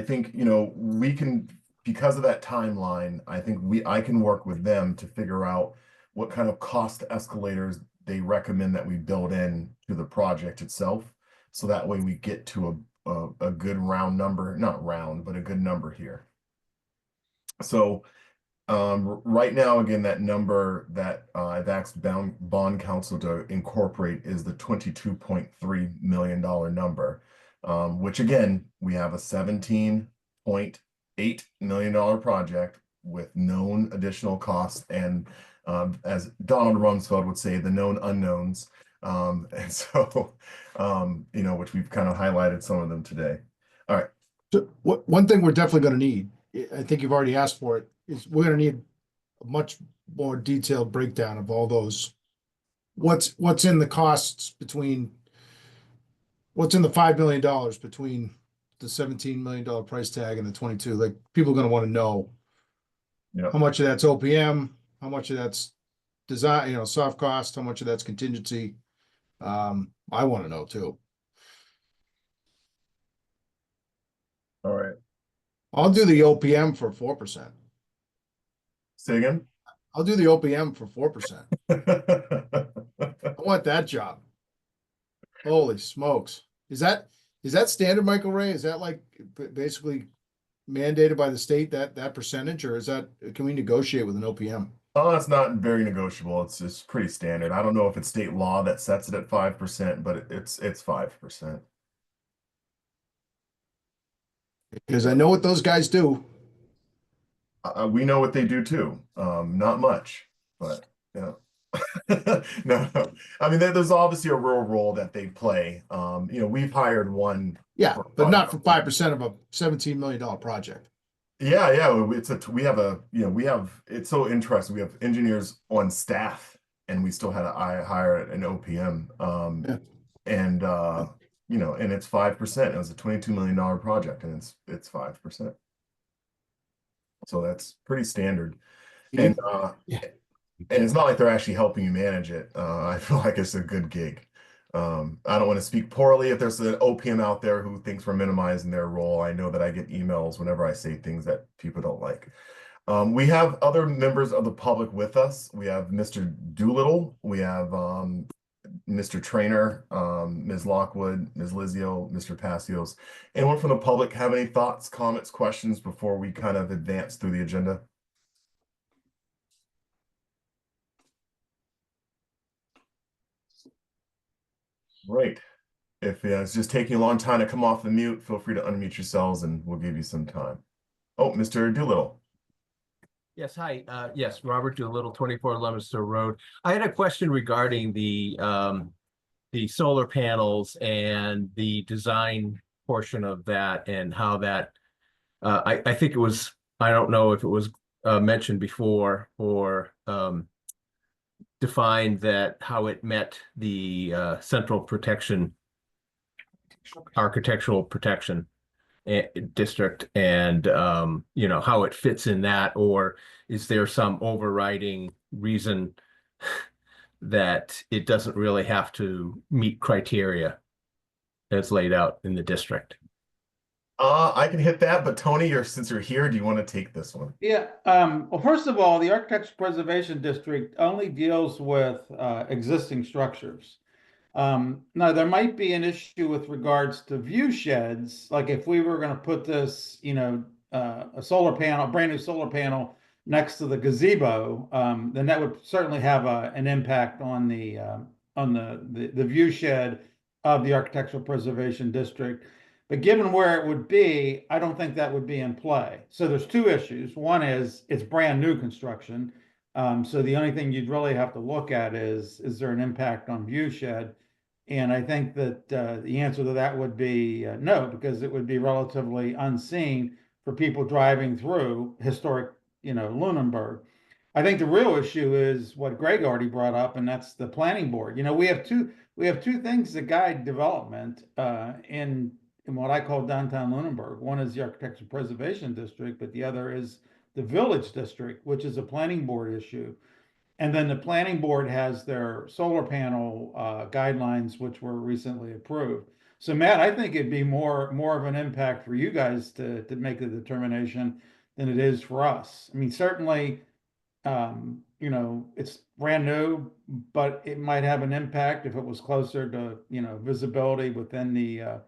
think we can, because of that timeline, I can work with them to figure out what kind of cost escalators they recommend that we build in to the project itself, so that way we get to a good round number, not round, but a good number here. So right now, again, that number that I've asked bond counsel to incorporate is the $22.3 million number, which again, we have a $17.8 million project with known additional costs, and as Donald Rumsfeld would say, the known unknowns. And so, which we've kind of highlighted some of them today. All right. So one thing we're definitely going to need, I think you've already asked for it, is we're going to need a much more detailed breakdown of all those. What's in the costs between, what's in the $5 million between the $17 million price tag and the 22? Like, people are going to want to know how much of that's OPM, how much of that's design, soft cost, how much of that's contingency. I want to know too. All right. I'll do the OPM for 4%. Say again. I'll do the OPM for 4%. I want that job. Holy smokes. Is that standard, Michael Ray? Is that like basically mandated by the state, that percentage, or can we negotiate with an OPM? Oh, it's not very negotiable. It's just pretty standard. I don't know if it's state law that sets it at 5%, but it's 5%. Because I know what those guys do. We know what they do too. Not much, but no. I mean, there's obviously a real role that they play. We've hired one. Yeah, but not for 5% of a $17 million project. Yeah. It's so interesting. We have engineers on staff, and we still had to hire an OPM. And it's 5%. It was a $22 million project, and it's 5%. So that's pretty standard. And it's not like they're actually helping you manage it. I feel like it's a good gig. I don't want to speak poorly if there's an OPM out there who thinks we're minimizing their role. I know that I get emails whenever I say things that people don't like. We have other members of the public with us. We have Mr. Doolittle, we have Mr. Trainer, Ms. Lockwood, Ms. Lizio, Mr. Passios. Anyone from the public have any thoughts, comments, questions before we kind of advance through the agenda? Great. If it's just taking a long time to come off the mute, feel free to unmute yourselves and we'll give you some time. Oh, Mr. Doolittle. Yes, hi. Yes, Robert Doolittle, 24 Leominster Road. I had a question regarding the solar panels and the design portion of that and how that I think it was, I don't know if it was mentioned before or defined that how it met the central protection, architectural protection district, and you know, how it fits in that, or is there some overriding reason that it doesn't really have to meet criteria as laid out in the district? I can hit that, but Tony, since you're here, do you want to take this one? Yeah, well, first of all, the Architecture Preservation District only deals with existing structures. Now, there might be an issue with regards to view sheds, like if we were going to put this, you know, a solar panel, brand new solar panel next to the gazebo, then that would certainly have an impact on the view shed of the Architectural Preservation District. But given where it would be, I don't think that would be in play. So there's two issues. One is it's brand new construction. So the only thing you'd really have to look at is there an impact on view shed? And I think that the answer to that would be no, because it would be relatively unseen for people driving through historic, you know, Lunenburg. I think the real issue is what Greg already brought up, and that's the planning board. You know, we have two things that guide development in what I call downtown Lunenburg. One is the Architecture Preservation District, but the other is the Village District, which is a planning board issue. And then the planning board has their solar panel guidelines, which were recently approved. So Matt, I think it'd be more of an impact for you guys to make the determination than it is for us. I mean, certainly, you know, it's brand new, but it might have an impact if it was closer to, you know, visibility within the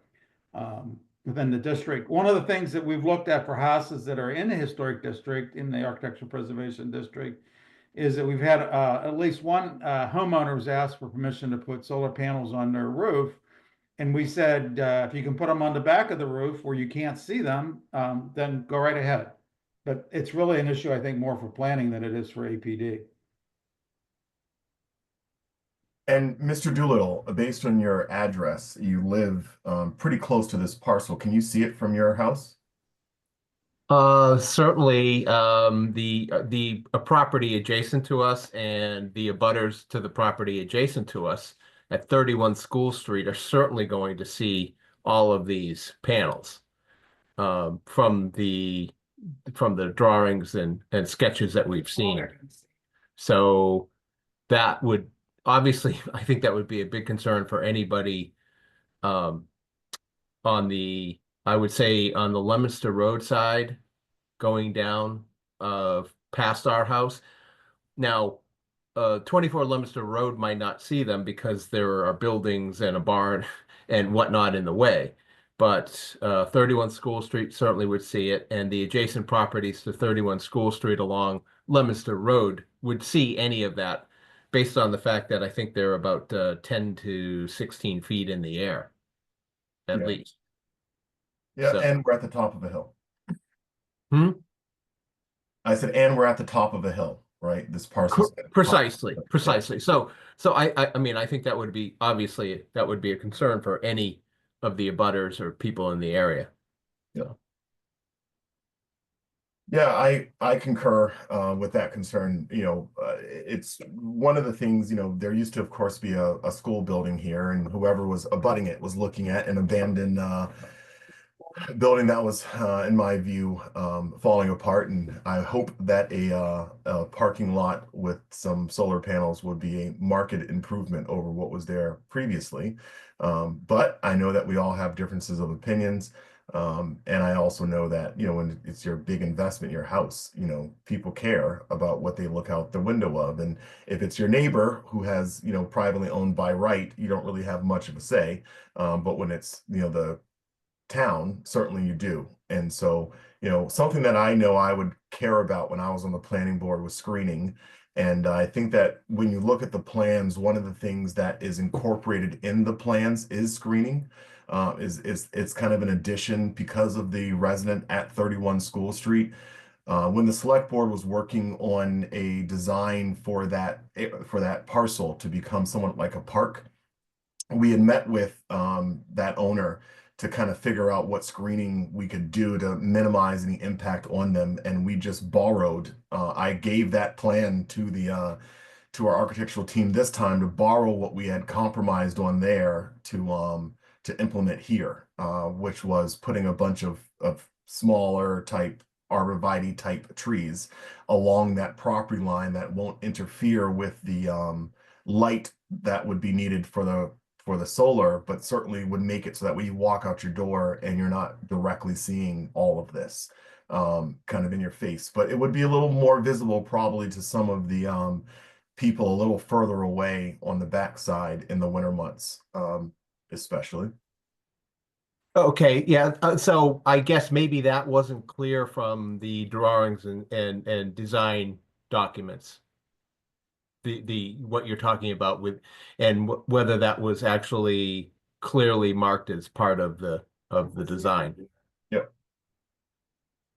district. One of the things that we've looked at for houses that are in the historic district, in the Architectural Preservation District, is that we've had at least one homeowner who's asked for permission to put solar panels on their roof. And we said, if you can put them on the back of the roof where you can't see them, then go right ahead. But it's really an issue, I think, more for planning than it is for APD. And Mr. Doolittle, based on your address, you live pretty close to this parcel. Can you see it from your house? Certainly, the property adjacent to us and the abutters to the property adjacent to us at 31 School Street are certainly going to see all of these panels from the drawings and sketches that we've seen. So that would obviously, I think that would be a big concern for anybody on the, I would say, on the Leominster Road side, going down past our house. Now, 24 Leominster Road might not see them because there are buildings and a barn and whatnot in the way. But 31 School Street certainly would see it, and the adjacent properties to 31 School Street along Leominster Road would see any of that, based on the fact that I think they're about 10 to 16 feet in the air, at least. Yeah, So. and we're at the top of a hill. Hmm? I said, and we're at the top of a hill, right? This parcel. Precisely. So I mean, I think that would be, obviously, that would be a concern for any of the abutters or people in the area. Yeah. Yeah, I concur with that concern. You know, it's one of the things, you know, there used to, of course, be a school building here, and whoever was abutting it was looking at an abandoned building that was, in my view, falling apart. And I hope that a parking lot with some solar panels would be a marked improvement over what was there previously. But I know that we all have differences of opinions. And I also know that, when it's your big investment, your house, people care about what they look out the window of. And if it's your neighbor who has, privately owned by right, you don't really have much of a say. But when it's, the town, certainly you do. And so, something that I know I would care about when I was on the planning board was screening. And I think that when you look at the plans, one of the things that is incorporated in the plans is screening. It's kind of an addition because of the resident at 31 School Street. When the select board was working on a design for that parcel to become somewhat like a park, we had met with that owner to kind of figure out what screening we could do to minimize any impact on them. And we just borrowed, I gave that plan to our architectural team this time to borrow what we had compromised on there to implement here, which was putting a bunch of smaller type arborvitae type trees along that property line that won't interfere with the light that would be needed for the solar, but certainly would make it so that when you walk out your door and you're not directly seeing all of this kind of in your face. But it would be a little more visible probably to some of the people a little further away on the backside in the winter months, especially. Okay, yeah. So I guess maybe that wasn't clear from the drawings and design documents. The what you're talking about with and whether that was actually clearly marked as part of the design. Yep.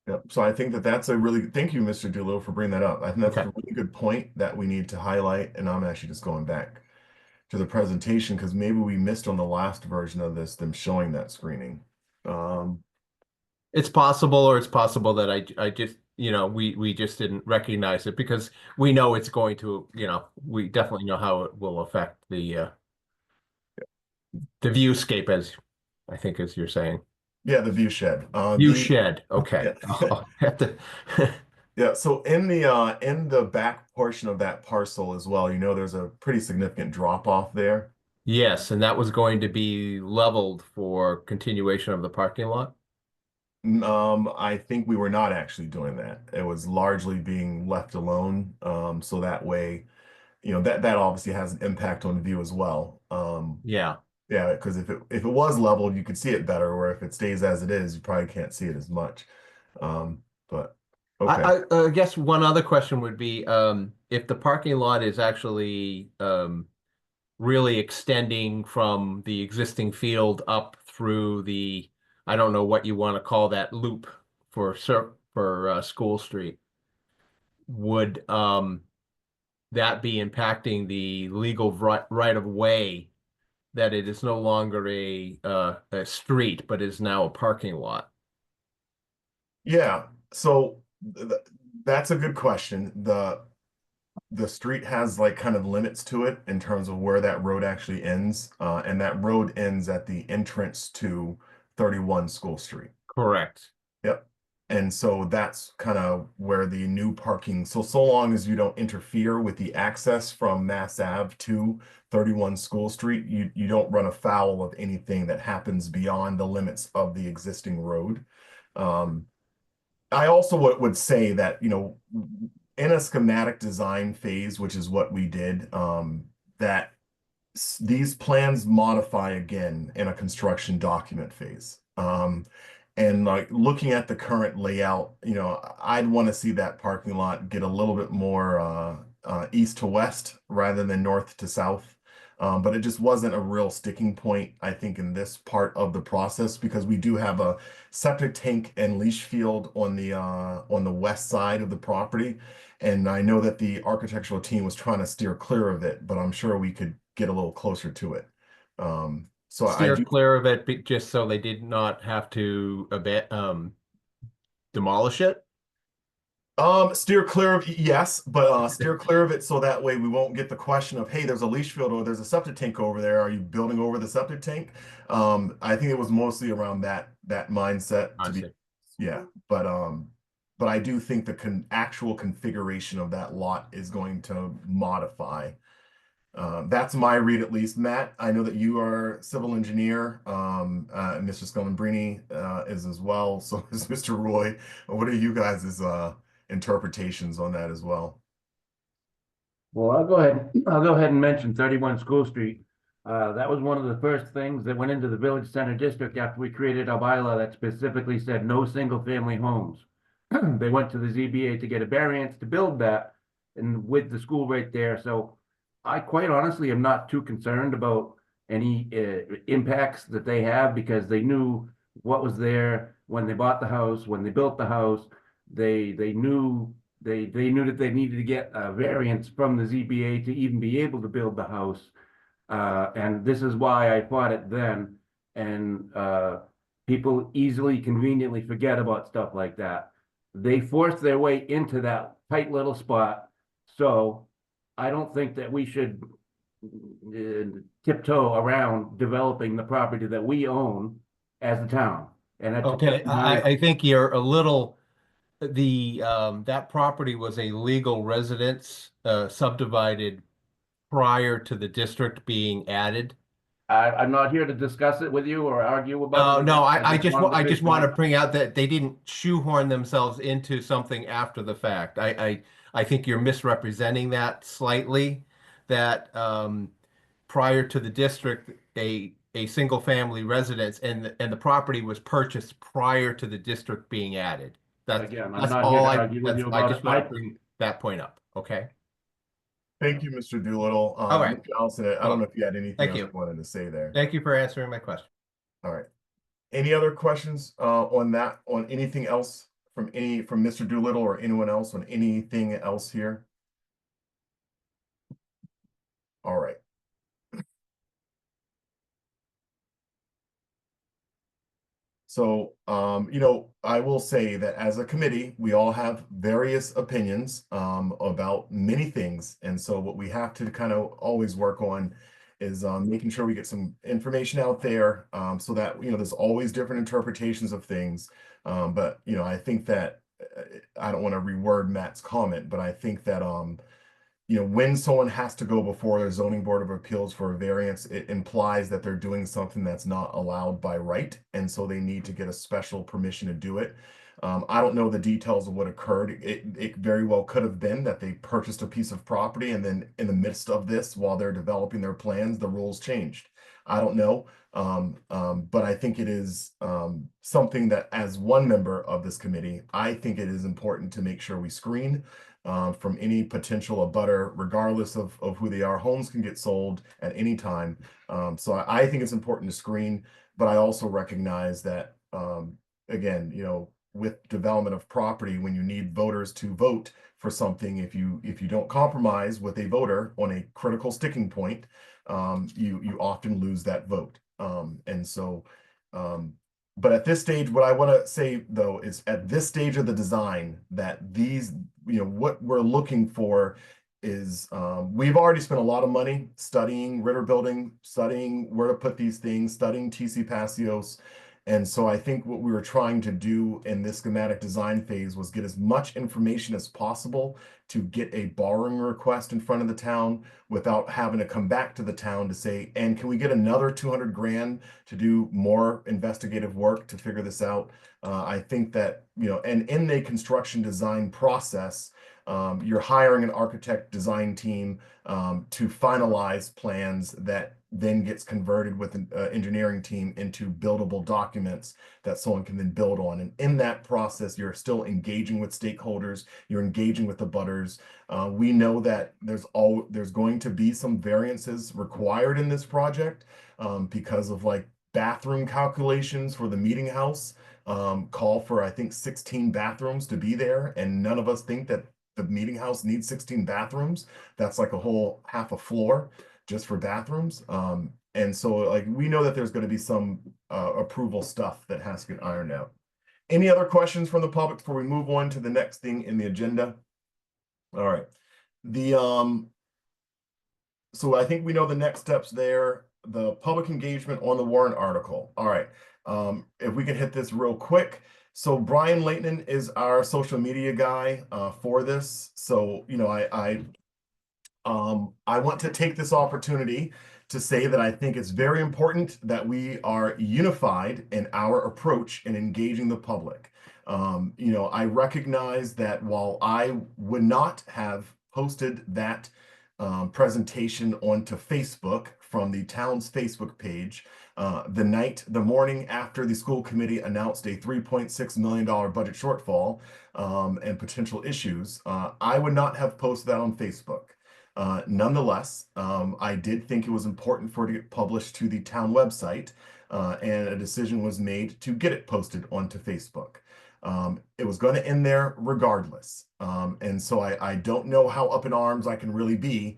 Yep. So I think that that's a really, thank you, Mr. Dullo, for bringing that up. I think that's Okay. a really good point that we need to highlight. And I'm actually just going back to the presentation because maybe we missed on the last version of this, them showing that screening. It's possible, or it's possible that I just, we just didn't recognize it because we know it's going to, we definitely know how it will affect the viewscape, as I think as you're saying. Yeah, the view shed. View shed. Okay. Yeah. I'll have to Yeah, so in the back portion of that parcel as well, there's a pretty significant drop off there. Yes, and that was going to be leveled for continuation of the parking lot. I think we were not actually doing that. It was largely being left alone. So that way, that obviously has an impact on view as well. Yeah. Yeah, because if it was leveled, you could see it better, or if it stays as it is, you probably can't see it as much. But okay. I guess one other question would be if the parking lot is actually really extending from the existing field up through the, I don't know what you want to call that loop for School Street. Would that be impacting the legal right of way that it is no longer a street, but is now a parking lot? Yeah, so that's a good question. The street has like kind of limits to it in terms of where that road actually ends. And that road ends at the entrance to 31 School Street. Correct. Yep. And so that's kind of where the new parking, so long as you don't interfere with the access from Mass Ave to 31 School Street, you don't run afoul of anything that happens beyond the limits of the existing road. I also would say that, in a schematic design phase, which is what we did, that these plans modify again in a construction document phase. And like looking at the current layout, I'd want to see that parking lot get a little bit more east to west rather than north to south. But it just wasn't a real sticking point, I think, in this part of the process because we do have a septic tank and leach field on the west side of the property. And I know that the architectural team was trying to steer clear of it, but I'm sure we could get a little closer to it. So I Steer do clear of it just so they did not have to demolish it. steer clear of yes, but steer clear of it so that way we won't get the question of, hey, there's a leach field or there's a septic tank over there. Are you building over the septic tank? I think it was mostly around that mindset to I be see. yeah, but I do think the actual configuration of that lot is going to modify. That's my read, at least. Matt, I know that you are civil engineer, and Mr. Scullambrini is as well. So is Mr. Roy. What are you guys' interpretations on that as well? Well, I'll go ahead and mention 31 School Street. That was one of the first things that went into the Village Center District after we created a bylaw that specifically said no single-family homes. They went to the ZBA to get a variance to build that, and with the school right there, so I quite honestly am not too concerned about any impacts that they have, because they knew what was there when they bought the house, when they built the house. They knew that they needed to get a variance from the ZBA to even be able to build the house. And this is why I fought it then. And people easily, conveniently forget about stuff like that. They forced their way into that tight little spot. So I don't think that we should tiptoe around developing the property that we own as a town. And that's Okay, just my I think you're a little, that property was a legal residence, subdivided prior to the district being added. I'm not here to discuss it with you or argue about it. No, wanted I to just pitch want to my- bring out that they didn't shoehorn themselves into something after the fact. I think you're misrepresenting that slightly, that prior to the district, a single family residence and the property was purchased prior to the district being added. Again, I'm That's not here all to argue with you I about just it. want to bring that point up, okay? Thank you, Mr. Doolittle. All right. Mr. Allison, I don't know if you had anything Thank else you. you wanted to say there. Thank you for answering my question. All right. Any other questions on that, on anything else from Mr. Doolittle or anyone else on anything else here? All right. So, I will say that as a committee, we all have various opinions about many things. And so what we have to kind of always work on is making sure we get some information out there so that, there's always different interpretations of things. But, I think that I don't want to reword Matt's comment, but I think that when someone has to go before their zoning board of appeals for a variance, it implies that they're doing something that's not allowed by right, and so they need to get a special permission to do it. I don't know the details of what occurred. It very well could have been that they purchased a piece of property and then in the midst of this, while they're developing their plans, the rules changed. I don't know. But I think it is something that, as one member of this committee, I think it is important to make sure we screen from any potential abutter, regardless of who they are. Homes can get sold at any time. So I think it's important to screen, but I also recognize that, again, with development of property, when you need voters to vote for something, if you don't compromise with a voter on a critical sticking point, you often lose that vote. And so, but at this stage, what I want to say though is at this stage of the design, that these, what we're looking for is we've already spent a lot of money studying Ritter Building, studying where to put these things, studying TC Passios. And so I think what we were trying to do in this schematic design phase was get as much information as possible to get a borrowing request in front of the town without having to come back to the town to say, and can we get another 200 grand to do more investigative work to figure this out? I think that, and in the construction design process, you're hiring an architect design team to finalize plans that then gets converted with an engineering team into buildable documents that someone can then build on. And in that process, you're still engaging with stakeholders, you're engaging with the butters. We know that there's going to be some variances required in this project because of like bathroom calculations for the meeting house call for, I think, 16 bathrooms to be there. And none of us think that the meeting house needs 16 bathrooms. That's like a whole half a floor just for bathrooms. And so like we know that there's going to be some approval stuff that has to get ironed out. Any other questions from the public before we move on to the next thing in the agenda? All right. So I think we know the next steps there. The public engagement on the warrant article. All right. If we can hit this real quick. So Brian Leighton is our social media guy for this. So, I want to take this opportunity to say that I think it's very important that we are unified in our approach in engaging the public. I recognize that while I would not have posted that presentation onto Facebook from the town's Facebook page, the morning after the school committee announced a $3.6 million budget shortfall and potential issues, I would not have posted that on Facebook. Nonetheless, I did think it was important for it to get published to the town website, and a decision was made to get it posted onto Facebook. It was going to end there regardless. And so I don't know how up in arms I can really be,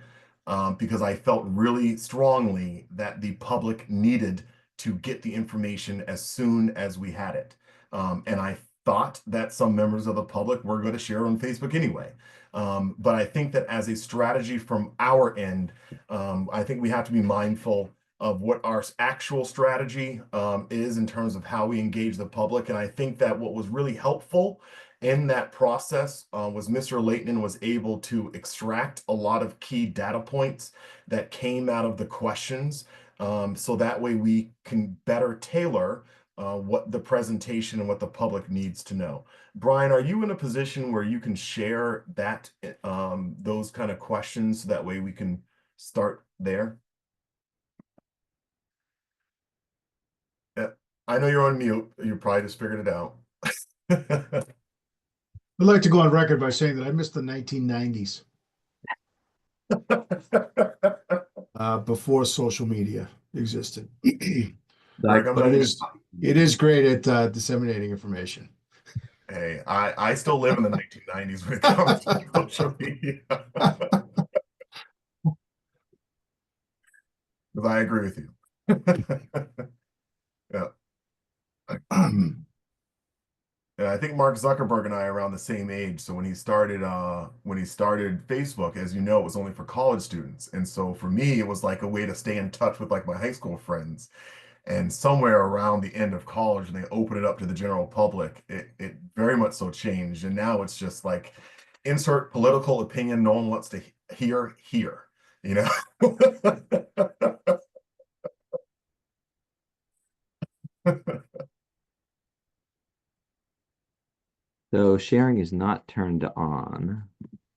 because I felt really strongly that the public needed to get the information as soon as we had it. And I thought that some members of the public were going to share it on Facebook anyway. But I think that as a strategy from our end, I think we have to be mindful of what our actual strategy is in terms of how we engage the public. And I think that what was really helpful in that process was Mr. Leighton was able to extract a lot of key data points that came out of the questions. So that way we can better tailor what the presentation and what the public needs to know. Brian, are you in a position where you can share that those kind of questions so that way we can start there? I know you're on mute. You probably just figured it out. I'd like to go on record by saying that I missed the 1990s, before social media existed. Greg, But it is great at disseminating information. Hey, I still live in the 1990s when it comes to social media. Because I agree with you. Yeah. And I think Mark Zuckerberg and I are around the same age. So when he started Facebook, as you know, it was only for college students. And so for me, it was like a way to stay in touch with like my high school friends. And somewhere around the end of college, when they opened it up to the general public, it very much so changed. And now it's just like insert political opinion no one wants to hear here, you know? So sharing is not turned on.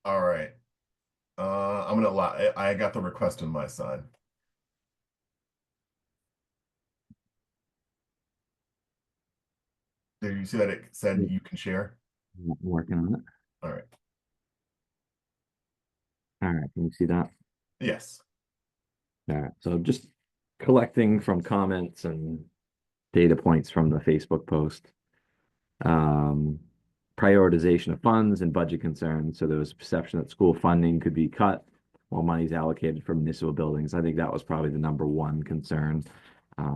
All right. I'm gonna allow. I got the request on my side. Did you see that it said you can share? I'm working on it. All right. All right, can you see that? Yes. All right, so just collecting from comments and data points from the Facebook post. Prioritization of funds and budget concerns. So there was a perception that school funding could be cut while money's allocated for municipal buildings. I think that was probably the number one concern.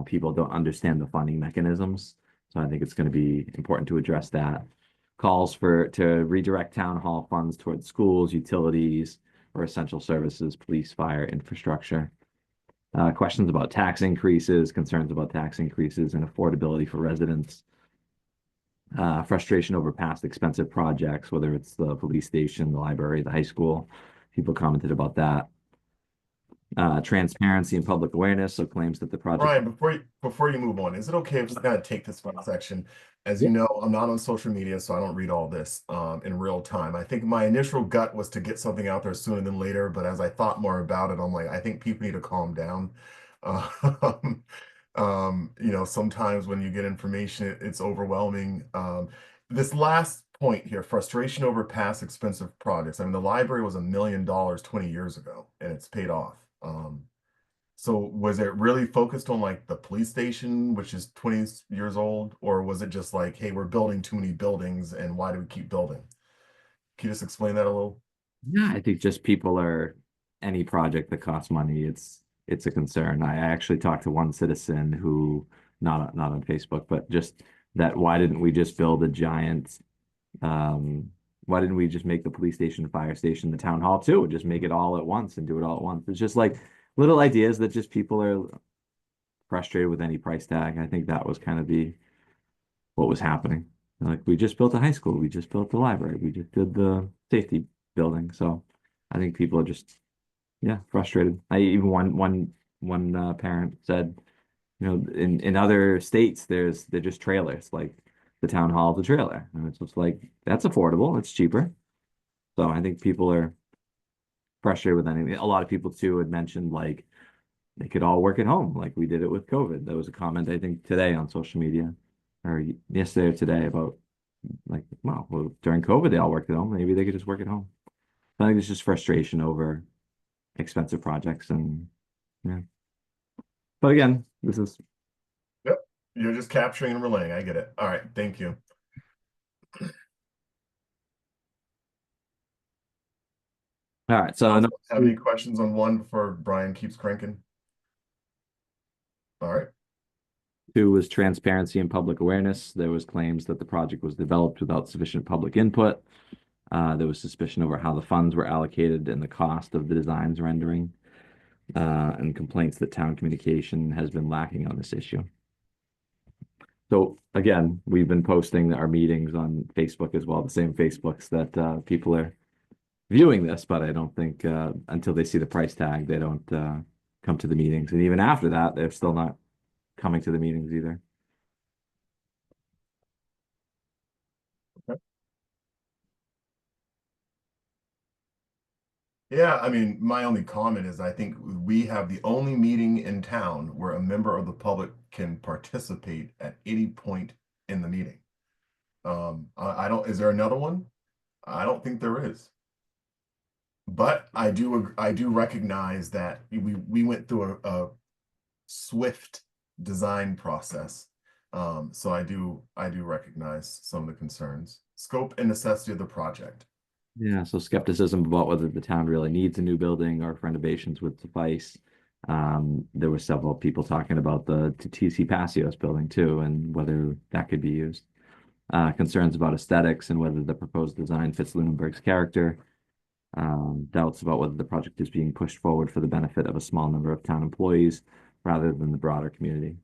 People don't understand the funding mechanisms. So I think it's going to be important to address that. Calls to redirect town hall funds towards schools, utilities, or essential services, police, fire, infrastructure. Questions about tax increases, concerns about tax increases and affordability for residents. Frustration over past expensive projects, whether it's the police station, the library, the high school. People commented about that. Transparency and public awareness, so claims that the project. Brian, before you move on, is it okay if we kind of take this one section? As you know, I'm not on social media, so I don't read all this in real time. I think my initial gut was to get something out there sooner than later, but as I thought more about it, I'm like, I think people need to calm down. Sometimes when you get information, it's overwhelming. This last point here, frustration over past expensive projects. I mean, the library was $1 million 20 years ago, and it's paid off. So was it really focused on like the police station, which is 20 years old, or was it just like, hey, we're building too many buildings, and why do we keep building? Can you just explain that a little? Yeah, I think just any project that costs money, it's a concern. I actually talked to one citizen who, not on Facebook, but just that why didn't we just build a giant, why didn't we just make the police station, the fire station, the town hall too, and just make it all at once and do it all at once? It's just like little ideas that just people are frustrated with any price tag. I think that was kind of what was happening. Like, we just built a high school, we just built the library, we just did the safety building. So I think people are just Yeah, frustrated. I even one parent said, you know, in other states they're just trailers, like the town hall of the trailer. And it's just like that's affordable, it's cheaper. So I think people are frustrated with anything. A lot of people too had mentioned like they could all work at home, like we did it with COVID. That was a comment I think today on social media or yesterday or today about like, well, during COVID they all worked at home. Maybe they could just work at home. I think it's just frustration over expensive projects and yeah. But again, this is Yep. You're just capturing and relaying. I get it. All right. Thank you. all right. So Have any questions on one before Brian keeps cranking? All right. 2 was transparency and public awareness. There was claims that the project was developed without sufficient public input. There was suspicion over how the funds were allocated and the cost of the designs rendering, and complaints that town communication has been lacking on this issue. So again, we've been posting our meetings on Facebook as well, the same Facebooks that people are viewing this, but I don't think until they see the price tag, they don't come to the meetings. And even after that, they're still not coming to the meetings either. Yeah, I mean, my only comment is I think we have the only meeting in town where a member of the public can participate at any point in the meeting. I don't, is there another one? I don't think there is. But I do recognize that we went through a swift design process. So I do recognize some of the concerns. Scope and necessity of the project. Yeah, so skepticism about whether the town really needs a new building or if renovations would suffice. There were several people talking about the TC Passios building too, and whether that could be used. Concerns about aesthetics and whether the proposed design fits Lunenburg's character. Doubts about whether the project is being pushed forward for the benefit of a small number of town employees rather than the broader community.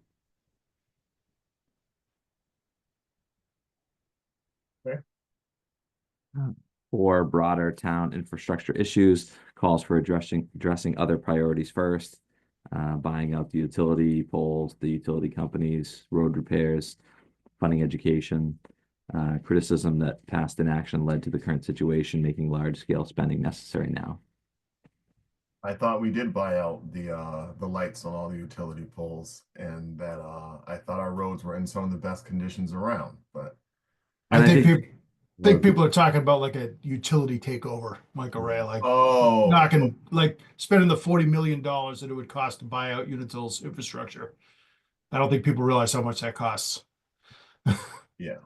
Okay. For broader town infrastructure issues, calls for addressing other priorities first, buying out the utility poles, the utility companies, road repairs, funding education, criticism that past inaction led to the current situation, making large-scale spending necessary now. I thought we did buy out the lights on all the utility poles, and that I thought our roads were in some of the best conditions around, but And I think people are talking about like a utility takeover, Michael Ray, like oh, knocking, like spending the $40 million that it would cost to buy out Unitil's infrastructure. I don't think people realize how much that costs. yeah.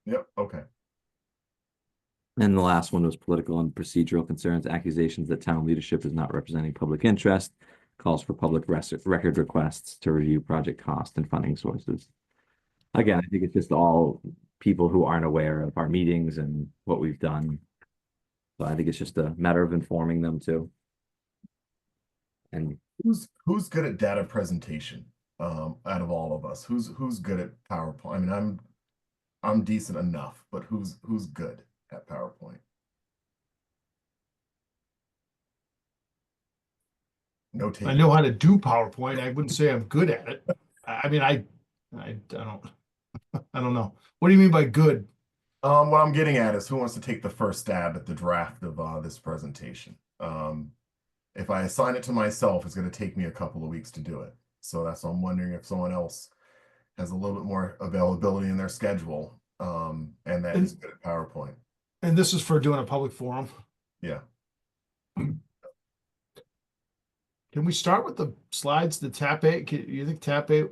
Yep, okay. And the last one was political and procedural concerns, accusations that town leadership is not representing public interest, calls for public record requests to review project cost and funding sources. Again, I think it's just all people who aren't aware of our meetings and what we've done. So I think it's just a matter of informing them too. And Who's good at data presentation out of all of us? Who's good at PowerPoint? I mean, I'm decent enough, but who's good at PowerPoint? Notate. I know how to do PowerPoint. I wouldn't say I'm good at it. I mean, I don't, I don't know. What do you mean by good? What I'm getting at is who wants to take the first stab at the draft of this presentation? If I assign it to myself, it's going to take me a couple of weeks to do it. So that's why I'm wondering if someone else has a little bit more availability in their schedule, and that is good at PowerPoint. And this is for doing a public forum. Yeah. Can we start with the slides, the TAP A? You think TAP A?